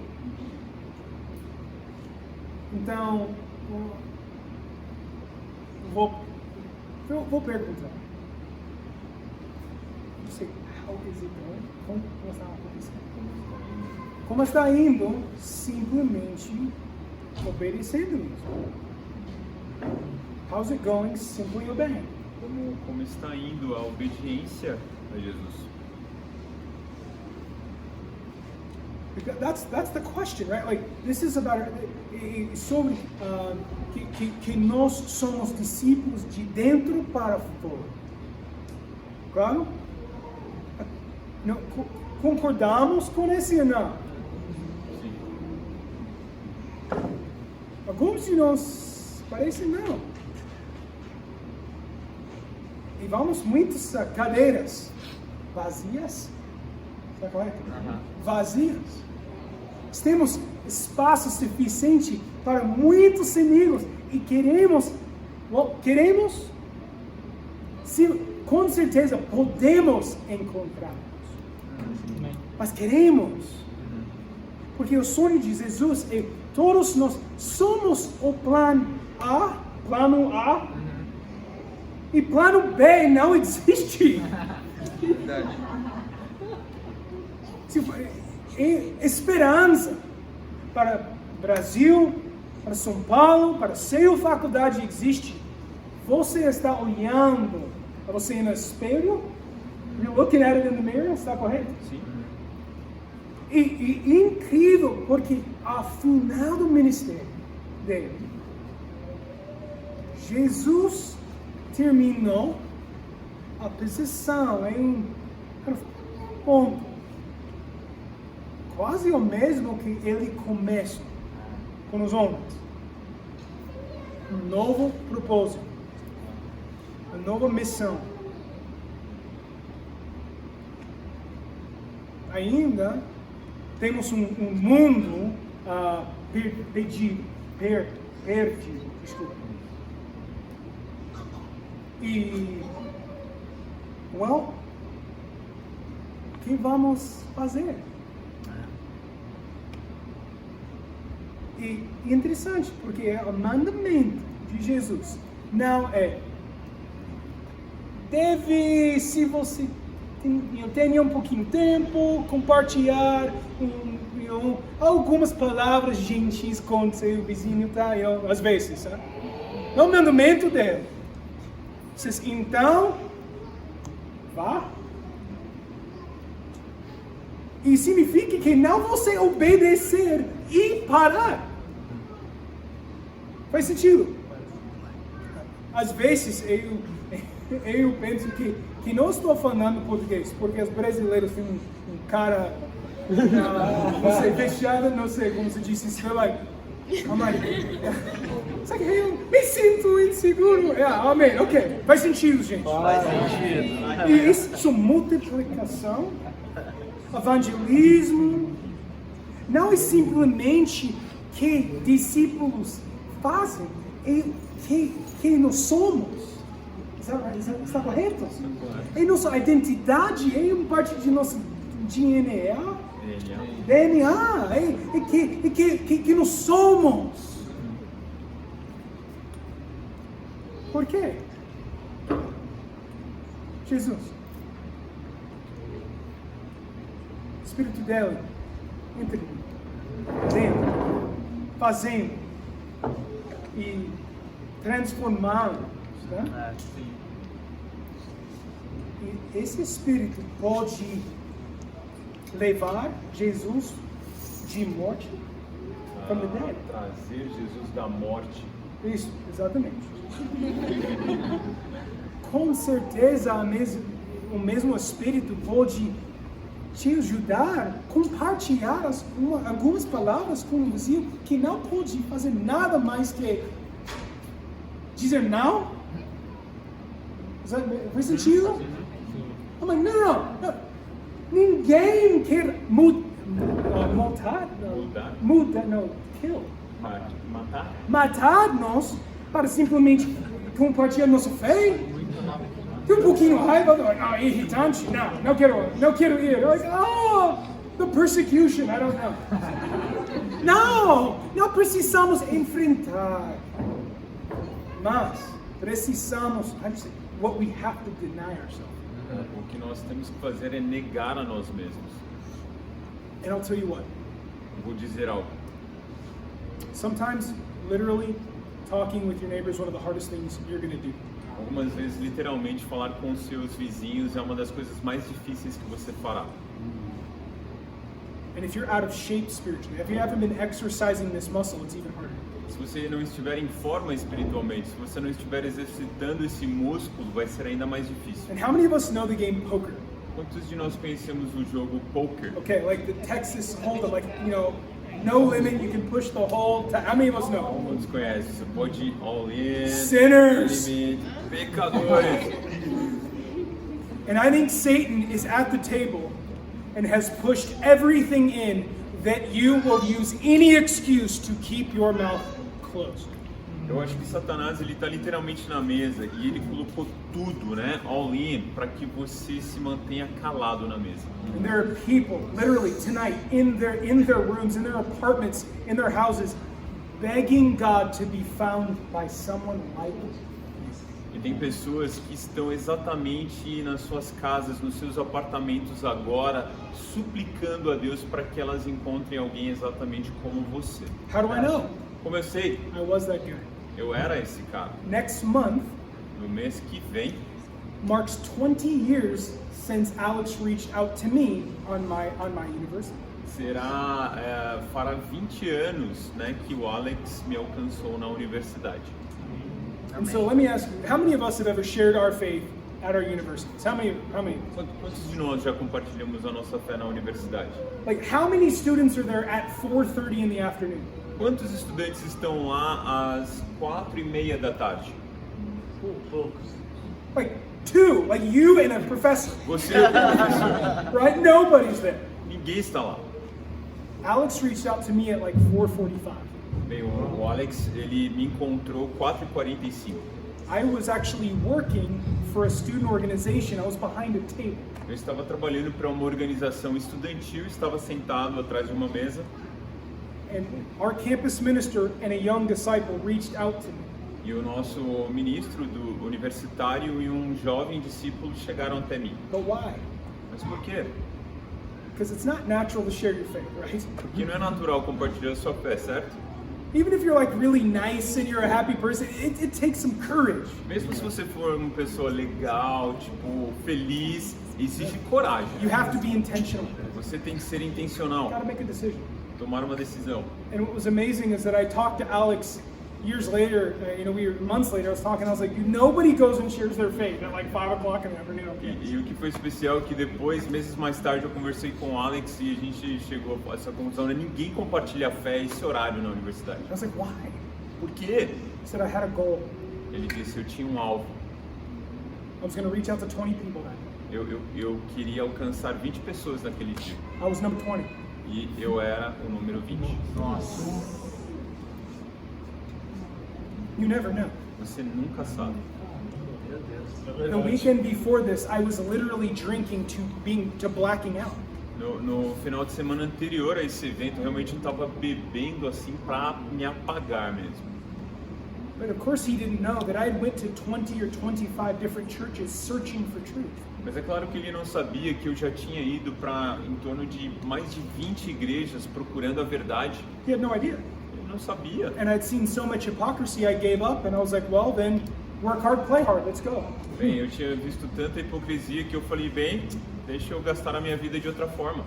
S1: Então, vou perguntar. Não sei, como está indo simplesmente obedecendo isso? How's it going simply obeying?
S3: Como está indo a obediência a Jesus?
S1: Because that's the question, right? Like, this is about sobre que nós somos discípulos de dentro para fora. Claro? Não, concordamos com esse ou não?
S3: Sim.
S1: Alguns de nós parecem não. E vamos muitas cadeiras vazias. Está correto? Vazias. Temos espaço suficiente para muitos amigos e queremos, com certeza podemos encontrá-los. Mas queremos, porque o sonho de Jesus é todos nós somos o plano A, e plano B não existe.
S2: Verdade.
S1: Esperança para Brasil, para São Paulo, para sua faculdade existe. Você está olhando para você no espelho? You're looking at it in the mirror, está correto?
S3: Sim.
S1: E incrível, porque ao final do ministério dele, Jesus terminou a posição em um ponto quase o mesmo que ele começa com os homens. Um novo propósito, uma nova missão. Ainda temos um mundo perdido, desculpa. E, o que vamos fazer? E interessante, porque o mandamento de Jesus não é deve, se você tem um pouquinho de tempo, compartilhar algumas palavras gentis com seu vizinho, tá? Às vezes, tá? É o mandamento dele. Então, vá. E significa que não você obedecer e parar. Faz sentido? Às vezes eu penso que não estou falando português, porque os brasileiros têm um cara, não sei, fechado, não sei como se diz, isso, like, I'm like, it's like, hey, eu me sinto inseguro. Yeah, amém, ok. Faz sentido, gente.
S2: Faz sentido.
S1: E isso, multiplicação, evangelismo, não é simplesmente que discípulos fazem, é que nós somos. Está correto? É nossa identidade, é parte de nosso DNA. É que nós somos. Por quê? Jesus. O Espírito dele, entre, dentro, fazendo e transformando. Tá? E esse Espírito pode levar Jesus de morte from the dead.
S3: Trazer Jesus da morte.
S1: Isso, exatamente. Com certeza o mesmo Espírito pode te ajudar a compartilhar algumas palavras com um vizinho que não pode fazer nada mais que dizer não. Faz sentido? I'm like, não. Ninguém quer matar-nos para simplesmente compartilhar nossa fé. Tem um pouquinho de raiva, irritante, não quero ir. Like, the persecution, I don't know. Não precisamos enfrentar, mas precisamos, what we have to deny ourselves.
S3: O que nós temos que fazer é negar a nós mesmos.
S1: And I'll tell you what.
S3: Vou dizer algo.
S1: Sometimes, literally, talking with your neighbor is one of the hardest things you're going to do.
S3: Algumas vezes, literalmente, falar com seus vizinhos é uma das coisas mais difíceis que você fará.
S1: And if you're out of shape spiritually, if you haven't been exercising this muscle, it's even harder.
S3: Se você não estiver em forma espiritualmente, se você não estiver exercitando esse músculo, vai ser ainda mais difícil.
S1: And how many of us know the game poker?
S3: Quantos de nós conhecemos o jogo poker?
S1: Okay, like the Texas Hold'em, like, no limit, you can push the whole. How many of us know?
S3: Quantos conhecem? Você pode ir all in,
S1: sinners,
S3: limite, pecadores.
S1: And I think Satan is at the table and has pushed everything in that you will use any excuse to keep your mouth closed.
S3: Eu acho que Satanás ele está literalmente na mesa e ele colocou tudo, né, all in, para que você se mantenha calado na mesa.
S1: And there are people, literally tonight, in their rooms, in their apartments, in their houses, begging God to be found by someone like you.
S3: E tem pessoas que estão exatamente nas suas casas, nos seus apartamentos agora, suplicando a Deus para que elas encontrem alguém exatamente como você.
S1: How do I know?
S3: Como eu sei?
S1: I was that guy.
S3: Eu era esse cara.
S1: Next month,
S3: no mês que vem,
S1: marks 20 years since Alex reached out to me on my university.
S3: Será fará 20 anos, né, que o Alex me alcançou na universidade.
S1: And so let me ask you, how many of us have ever shared our faith at our universities? How many?
S3: Quantos de nós já compartilhamos a nossa fé na universidade?
S1: Like, how many students are there at 4:30 in the afternoon?
S3: Quantos estudantes estão lá às 4:30 da tarde?
S2: Poucos.
S1: Like 2, like you and a professor.
S3: Você é o professor.
S1: Right? Nobody's there.
S3: Ninguém está lá.
S1: Alex reached out to me at like 4:45.
S3: Bem, o Alex, ele me encontrou 4:45.
S1: I was actually working for a student organization. I was behind a table.
S3: Eu estava trabalhando para uma organização estudantil, estava sentado atrás de uma mesa.
S1: And our campus minister and a young disciple reached out to me.
S3: E o nosso ministro do universitário e um jovem discípulo chegaram até mim.
S1: But why?
S3: Mas por quê?
S1: Because it's not natural to share your faith, right?
S3: Porque não é natural compartilhar a sua fé, certo?
S1: Even if you're like really nice and you're a happy person, it takes some courage.
S3: Mesmo se você for uma pessoa legal, tipo, feliz, exige coragem.
S1: You have to be intentional.
S3: Você tem que ser intencional.
S1: You gotta make a decision.
S3: Tomar uma decisão.
S1: And what was amazing is that I talked to Alex years later, months later, I was talking, I was like, nobody goes and shares their faith at like 5 o'clock in the afternoon.
S3: E o que foi especial é que depois, meses mais tarde, eu conversei com o Alex e a gente chegou a essa conclusão, né? Ninguém compartilha a fé esse horário na universidade.
S1: I was like, why?
S3: Por quê?
S1: He said, I had a goal.
S3: Ele disse, eu tinha um alvo.
S1: I was going to reach out to 20 people then.
S3: Eu queria alcançar 20 pessoas naquele dia.
S1: I was number 20.
S3: E eu era o número 20.
S5: Nossa.
S1: You never know.
S3: Você nunca sabe.
S1: The weekend before this, I was literally drinking to blacking out.
S3: No final de semana anterior a esse evento, eu realmente não estava bebendo assim para me apagar mesmo.
S1: But of course he didn't know that I went to 20 or 25 different churches searching for truth.
S3: Mas é claro que ele não sabia que eu já tinha ido para em torno de mais de 20 igrejas procurando a verdade.
S1: He had no idea.
S3: Ele não sabia.
S1: And I'd seen so much hypocrisy, I gave up and I was like, well, then work hard, play hard, let's go.
S3: Bem, eu tinha visto tanta hipocrisia que eu falei, bem, deixa eu gastar a minha vida de outra forma.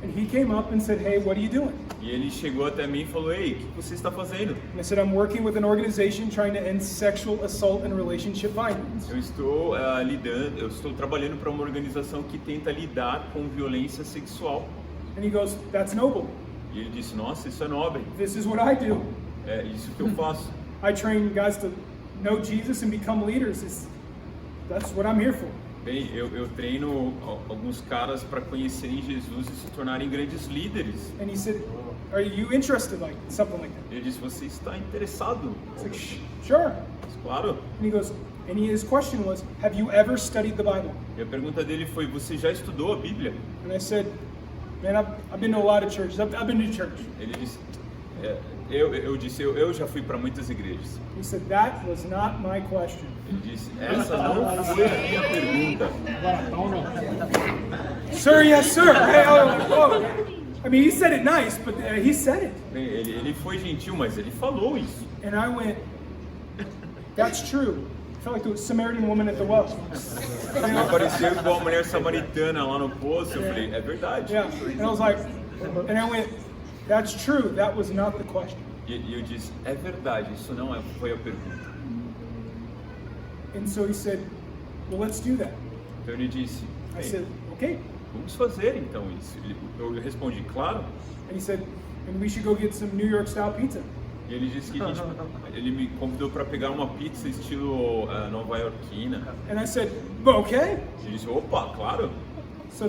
S1: And he came up and said, hey, what are you doing?
S3: E ele chegou até mim e falou, ei, o que você está fazendo?
S1: And I said, I'm working with an organization trying to end sexual assault and relationship violence.
S3: Eu estou trabalhando para uma organização que tenta lidar com violência sexual.
S1: And he goes, that's noble.
S3: E ele disse, nossa, isso é nobre.
S1: This is what I do.
S3: É isso que eu faço.
S1: I train guys to know Jesus and become leaders. That's what I'm here for.
S3: Bem, eu treino alguns caras para conhecerem Jesus e se tornarem grandes líderes.
S1: And he said, are you interested, like something like that?
S3: Ele disse, você está interessado?
S1: I was like, sure.
S3: Mas, claro.
S1: And he goes, and his question was, have you ever studied the Bible?
S3: E a pergunta dele foi, você já estudou a Bíblia?
S1: And I said, man, I've been to a lot of churches. I've been to church.
S3: Ele disse, eu disse, eu já fui para muitas igrejas.
S1: He said, that was not my question.
S3: Ele disse, essa não foi a minha pergunta.
S1: Sir, yes, sir. I mean, he said it nice, but he said it.
S3: Bem, ele foi gentil, mas ele falou isso.
S1: And I went, that's true. I felt like the Samaritan woman at the well.
S3: Ele apareceu igual a mulher samaritana lá no poço. Eu falei, é verdade.
S1: Yeah, and I was like, and I went, that's true. That was not the question.
S3: E eu disse, é verdade, isso não foi a pergunta.
S1: And so he said, well, let's do that.
S3: Então ele disse,
S1: I said, okay.
S3: vamos fazer então isso. Eu respondi, claro.
S1: And he said, and we should go get some New York style pizza.
S3: E ele disse que ele me convidou para pegar uma pizza estilo nova-iorquina.
S1: And I said, okay.
S3: Ele disse, opa, claro.
S1: So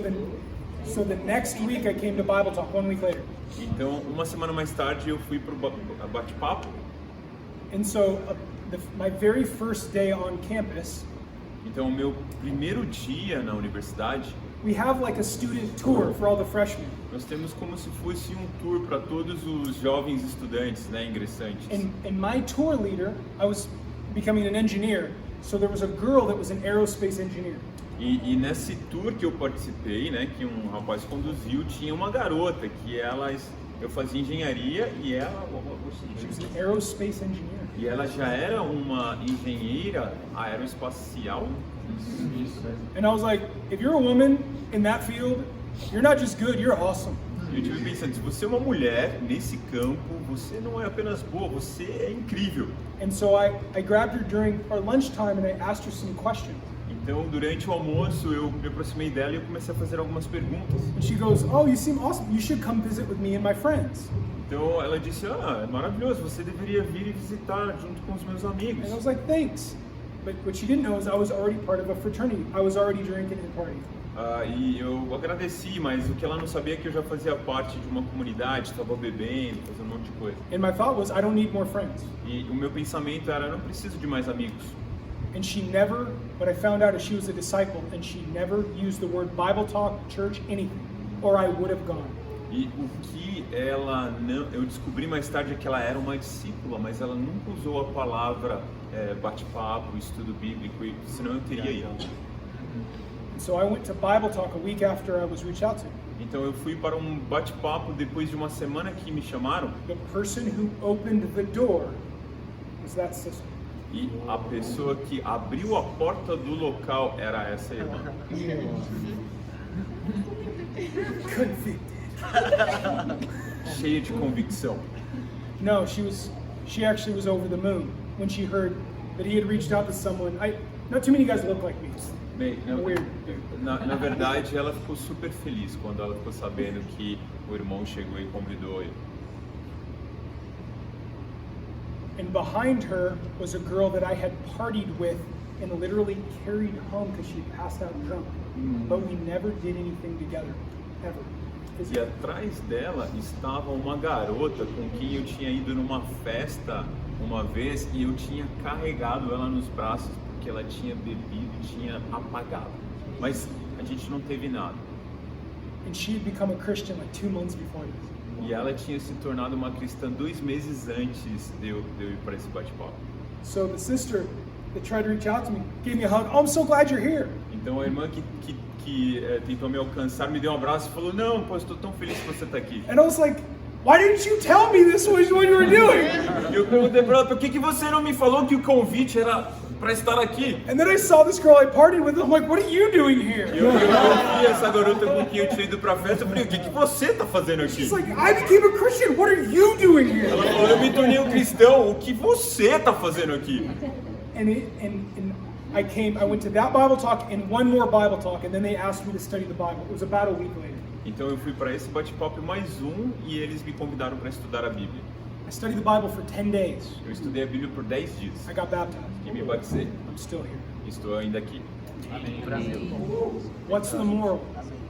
S1: the next week I came to Bible Talk, 1 week later.
S3: Então, uma semana mais tarde eu fui pro bate-papo.
S1: And so my very first day on campus,
S3: então, o meu primeiro dia na universidade,
S1: we have like a student tour for all the freshmen.
S3: Nós temos como se fosse um tour para todos os jovens estudantes, né, ingressantes.
S1: And my tour leader, I was becoming an engineer, so there was a girl that was an aerospace engineer.
S3: E nesse tour que eu participei, né, que um rapaz conduziu, tinha uma garota que eu fazia engenharia e ela
S1: She was an aerospace engineer.
S3: E ela já era uma engenheira aeroespacial.
S1: And I was like, if you're a woman in that field, you're not just good, you're awesome.
S3: E eu tive pensando, se você é uma mulher nesse campo, você não é apenas boa, você é incrível.
S1: And so I grabbed her during our lunchtime and I asked her some questions.
S3: Então, durante o almoço, eu me aproximei dela e eu comecei a fazer algumas perguntas.
S1: And she goes, oh, you seem awesome. You should come visit with me and my friends.
S3: Então, ela disse, é maravilhoso, você deveria vir e visitar junto com os meus amigos.
S1: And I was like, thanks. But what she didn't know is I was already part of a fraternity. I was already drinking and partying.
S3: E eu agradeci, mas o que ela não sabia é que eu já fazia parte de uma comunidade, estava bebendo, fazendo um monte de coisa.
S1: And my thought was, I don't need more friends.
S3: E o meu pensamento era, não preciso de mais amigos.
S1: And she never, what I found out is she was a disciple, and she never used the word Bible talk, church, anything, or I would have gone.
S3: E o que ela não, eu descobri mais tarde é que ela era uma discípula, mas ela nunca usou a palavra bate-papo, estudo bíblico, senão eu teria ido.
S1: So I went to Bible talk a week after I was reached out to.
S3: Então eu fui para um bate-papo depois de uma semana que me chamaram.
S1: The person who opened the door was that sister.
S3: E a pessoa que abriu a porta do local era essa irmã.
S1: Convicted.
S3: Cheia de convicção.
S1: No, she she actually was over the moon when she heard that he had reached out to someone. Not too many guys look like me.
S3: Bem,
S1: Weird.
S3: na verdade, ela ficou super feliz quando ela ficou sabendo que o irmão chegou e convidou ele.
S1: And behind her was a girl that I had partied with and literally carried home because she passed out drunk. But we never did anything together, ever.
S3: E atrás dela estava uma garota com quem eu tinha ido numa festa uma vez e eu tinha carregado ela nos braços porque ela tinha bebido e tinha apagado. Mas a gente não teve nada.
S1: And she had become a Christian like 2 months before this.
S3: E ela tinha se tornado uma cristã 2 meses antes de eu ir para esse bate-papo.
S1: So the sister that tried to reach out to me gave me a hug. Oh, I'm so glad you're here.
S3: Então a irmã que tentou me alcançar me deu um abraço e falou: não, pô, estou tão feliz que você está aqui.
S1: And I was like, why didn't you tell me this was what you were doing?
S3: E eu perguntei para ela: por que você não me falou que o convite era para estar aqui?
S1: And then I saw this girl I partied with. I'm like, what are you doing here?
S3: E eu vi essa garota com quem eu tinha ido para a festa. Eu falei: o que você está fazendo aqui?
S1: She's like, I became a Christian. What are you doing here?
S3: Ela falou: eu me tornei um cristão. O que você está fazendo aqui?
S1: And I went to that Bible talk and one more Bible talk, and then they asked me to study the Bible. It was about a week later.
S3: Então eu fui para esse bate-papo mais um e eles me convidaram para estudar a Bíblia.
S1: I studied the Bible for 10 days.
S3: Eu estudei a Bíblia por 10 dias
S1: I got baptized.
S3: e me batizei.
S1: I'm still here.
S3: Estou ainda aqui.
S1: What's the moral?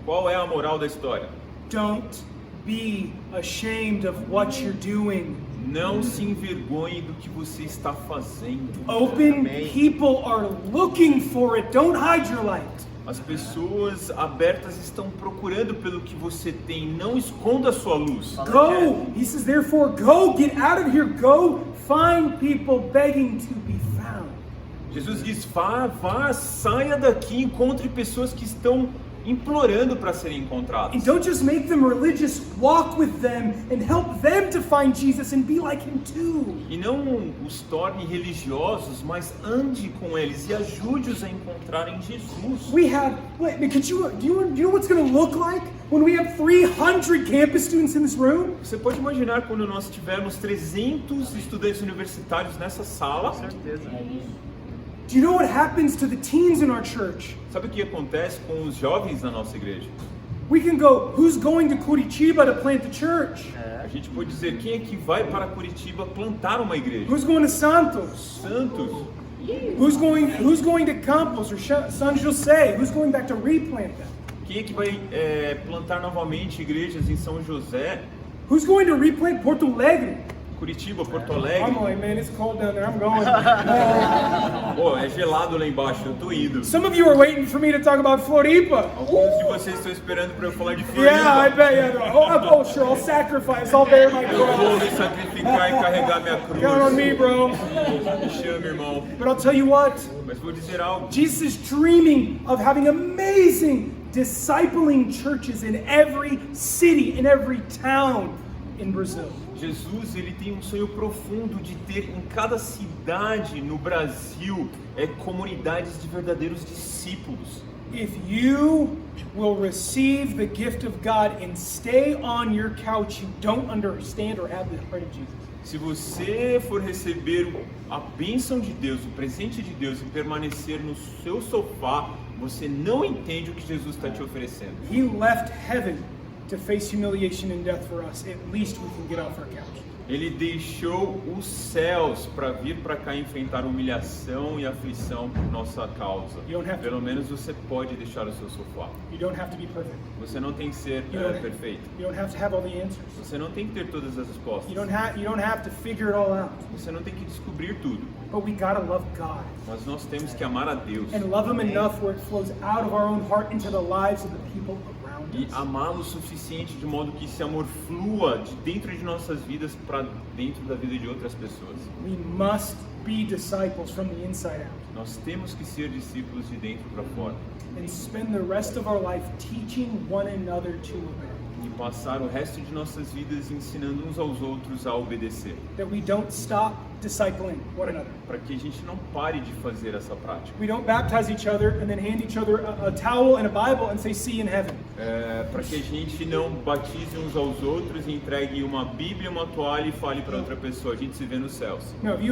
S3: Qual é a moral da história?
S1: Don't be ashamed of what you're doing.
S3: Não se envergonhe do que você está fazendo.
S1: Open people are looking for it. Don't hide your light.
S3: As pessoas abertas estão procurando pelo que você tem. Não esconda a sua luz.
S1: Go. He says, therefore, go, get out of here. Go find people begging to be found.
S3: Jesus diz: vá, saia daqui, encontre pessoas que estão implorando para serem encontradas.
S1: And don't just make them religious, walk with them and help them to find Jesus and be like him too.
S3: E não os torne religiosos, mas ande com eles e ajude-os a encontrarem Jesus.
S1: We have, do you know what's going to look like when we have 300 campus students in this room?
S3: Você pode imaginar quando nós tivermos 300 estudantes universitários nessa sala?
S2: Com certeza.
S1: Do you know what happens to the teens in our church?
S3: Sabe o que acontece com os jovens na nossa igreja?
S1: We can go, who's going to Curitiba to plant the church?
S3: A gente pode dizer: quem é que vai para Curitiba plantar uma igreja?
S1: Who's going to Santos?
S3: Santos.
S1: Who's going to Campos or San Jose? Who's going back to replant them?
S3: Quem é que vai plantar novamente igrejas em São José?
S1: Who's going to replant Porto Alegre?
S3: Curitiba, Porto Alegre.
S1: I'm like, man, it's cold down there. I'm going.
S3: Pô, é gelado lá embaixo, eu tô indo.
S1: Some of you are waiting for me to talk about Floripa.
S3: Alguns de vocês estão esperando para eu falar de Floripa.
S1: Yeah, I bet. Yeah. Oh, sure. I'll sacrifice. I'll bear my
S3: Eu vou
S1: cross.
S3: me sacrificar e carregar minha cruz.
S1: Count on me, bro.
S3: Me chama, irmão.
S1: But I'll tell you what.
S3: Mas vou dizer algo.
S1: Jesus is dreaming of having amazing discipling churches in every city, in every town in Brazil.
S3: Jesus, ele tem um sonho profundo de ter em cada cidade no Brasil comunidades de verdadeiros discípulos.
S1: If you will receive the gift of God and stay on your couch, you don't understand or have the heart of Jesus.
S3: Se você for receber a bênção de Deus, o presente de Deus e permanecer no seu sofá, você não entende o que Jesus está te oferecendo.
S1: He left heaven to face humiliation and death for us. At least we can get off our couch.
S3: Ele deixou os céus para vir para cá enfrentar humilhação e aflição por nossa causa. Pelo menos você pode deixar o seu sofá.
S1: You don't have to be perfect.
S3: Você não tem que ser perfeito.
S1: You don't have to have all the answers.
S3: Você não tem que ter todas as respostas.
S1: You don't have to figure it all out.
S3: Você não tem que descobrir tudo.
S1: But we gotta love God.
S3: Mas nós temos que amar a Deus.
S1: And love Him enough where it flows out of our own heart into the lives of the people around
S3: E
S1: us.
S3: amá-lo o suficiente de modo que esse amor flua de dentro de nossas vidas para dentro da vida de outras pessoas.
S1: We must be disciples from the inside out.
S3: Nós temos que ser discípulos de dentro para fora.
S1: And spend the rest of our life teaching one another to obey.
S3: E passar o resto de nossas vidas ensinando uns aos outros a obedecer.
S1: That we don't stop discipling one another.
S3: Para que a gente não pare de fazer essa prática.
S1: We don't baptize each other and then hand each other a towel and a Bible and say, see you in heaven.
S3: Para que a gente não batize uns aos outros e entregue uma Bíblia, uma toalha e fale para outra pessoa, a gente se vê nos céus.
S1: No, if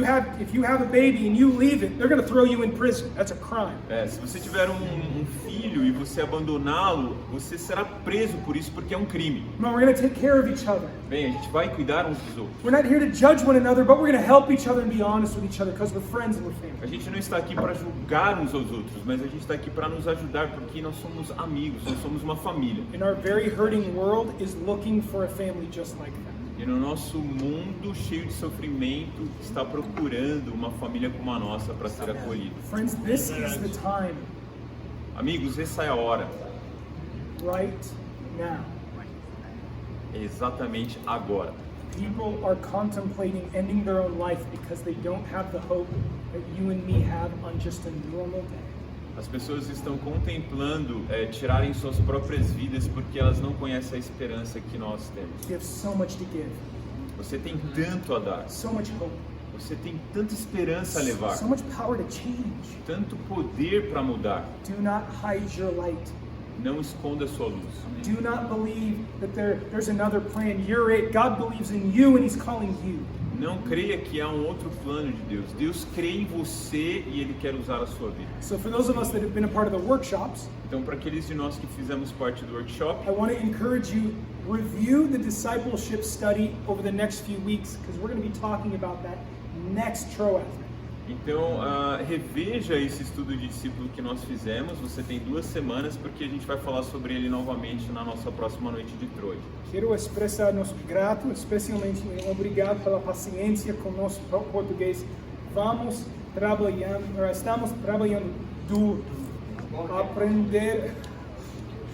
S1: you have a baby and you leave it, they're going to throw you in prison. That's a crime.
S3: Se você tiver um filho e você abandoná-lo, você será preso por isso porque é um crime.
S1: No, we're going to take care of each other.
S3: Bem, a gente vai cuidar uns dos outros.
S1: We're not here to judge one another, but we're going to help each other and be honest with each other because we're friends and we're family.
S3: A gente não está aqui para julgar uns aos outros, mas a gente está aqui para nos ajudar porque nós somos amigos, nós somos uma família.
S1: And our very hurting world is looking for a family just like that.
S3: E no nosso mundo cheio de sofrimento, está procurando uma família como a nossa para ser acolhida.
S1: Friends, this is the time.
S3: Amigos, essa é a hora.
S1: Right now.
S3: É exatamente agora.
S1: People are contemplating ending their own life because they don't have the hope that you and me have on just a normal day.
S3: As pessoas estão contemplando tirarem suas próprias vidas porque elas não conhecem a esperança que nós temos.
S1: You have so much to give,
S3: Você tem tanto a dar.
S1: so much hope,
S3: Você tem tanta esperança a levar.
S1: so much power to change.
S3: Tanto poder para mudar.
S1: Do not hide your light.
S3: Não esconda a sua luz.
S1: Do not believe that there's another plan. You're it. God believes in you and He's calling you.
S3: Não creia que há um outro plano de Deus. Deus crê em você e Ele quer usar a sua vida.
S1: So for those of us that have been a part of the workshops,
S3: Então, para aqueles de nós que fizemos parte do workshop,
S1: I want to encourage you, review the discipleship study over the next few weeks because we're going to be talking about that next Trôade.
S3: então reveja esse estudo de discípulo que nós fizemos. Você tem 2 semanas porque a gente vai falar sobre ele novamente na nossa próxima noite de Trôade.
S1: Quero expressar nosso grato, especialmente obrigado pela paciência com nosso português. Estamos trabalhando duro, aprender.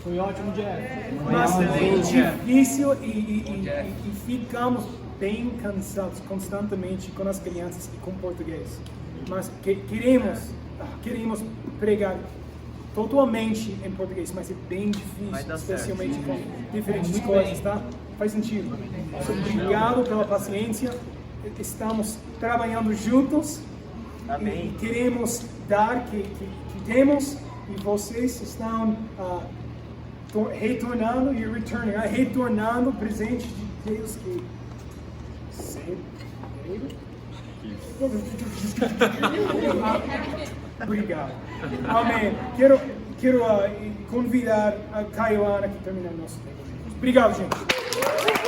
S5: Foi ótimo, Jeff.
S1: Mas difícil e ficamos bem cansados constantemente com as crianças e com português. Mas queremos pregar totalmente em português, mas é bem difícil,
S2: Vai dar
S1: especialmente
S2: certo.
S1: com diferentes coisas, tá? Faz sentido. Obrigado pela paciência. Estamos trabalhando juntos.
S2: Amém.
S1: E queremos dar que temos e vocês estão retornando o presente de Deus que Obrigado. Amém. Quero convidar a Caio Ana que termina o nosso tempo. Obrigado, gente.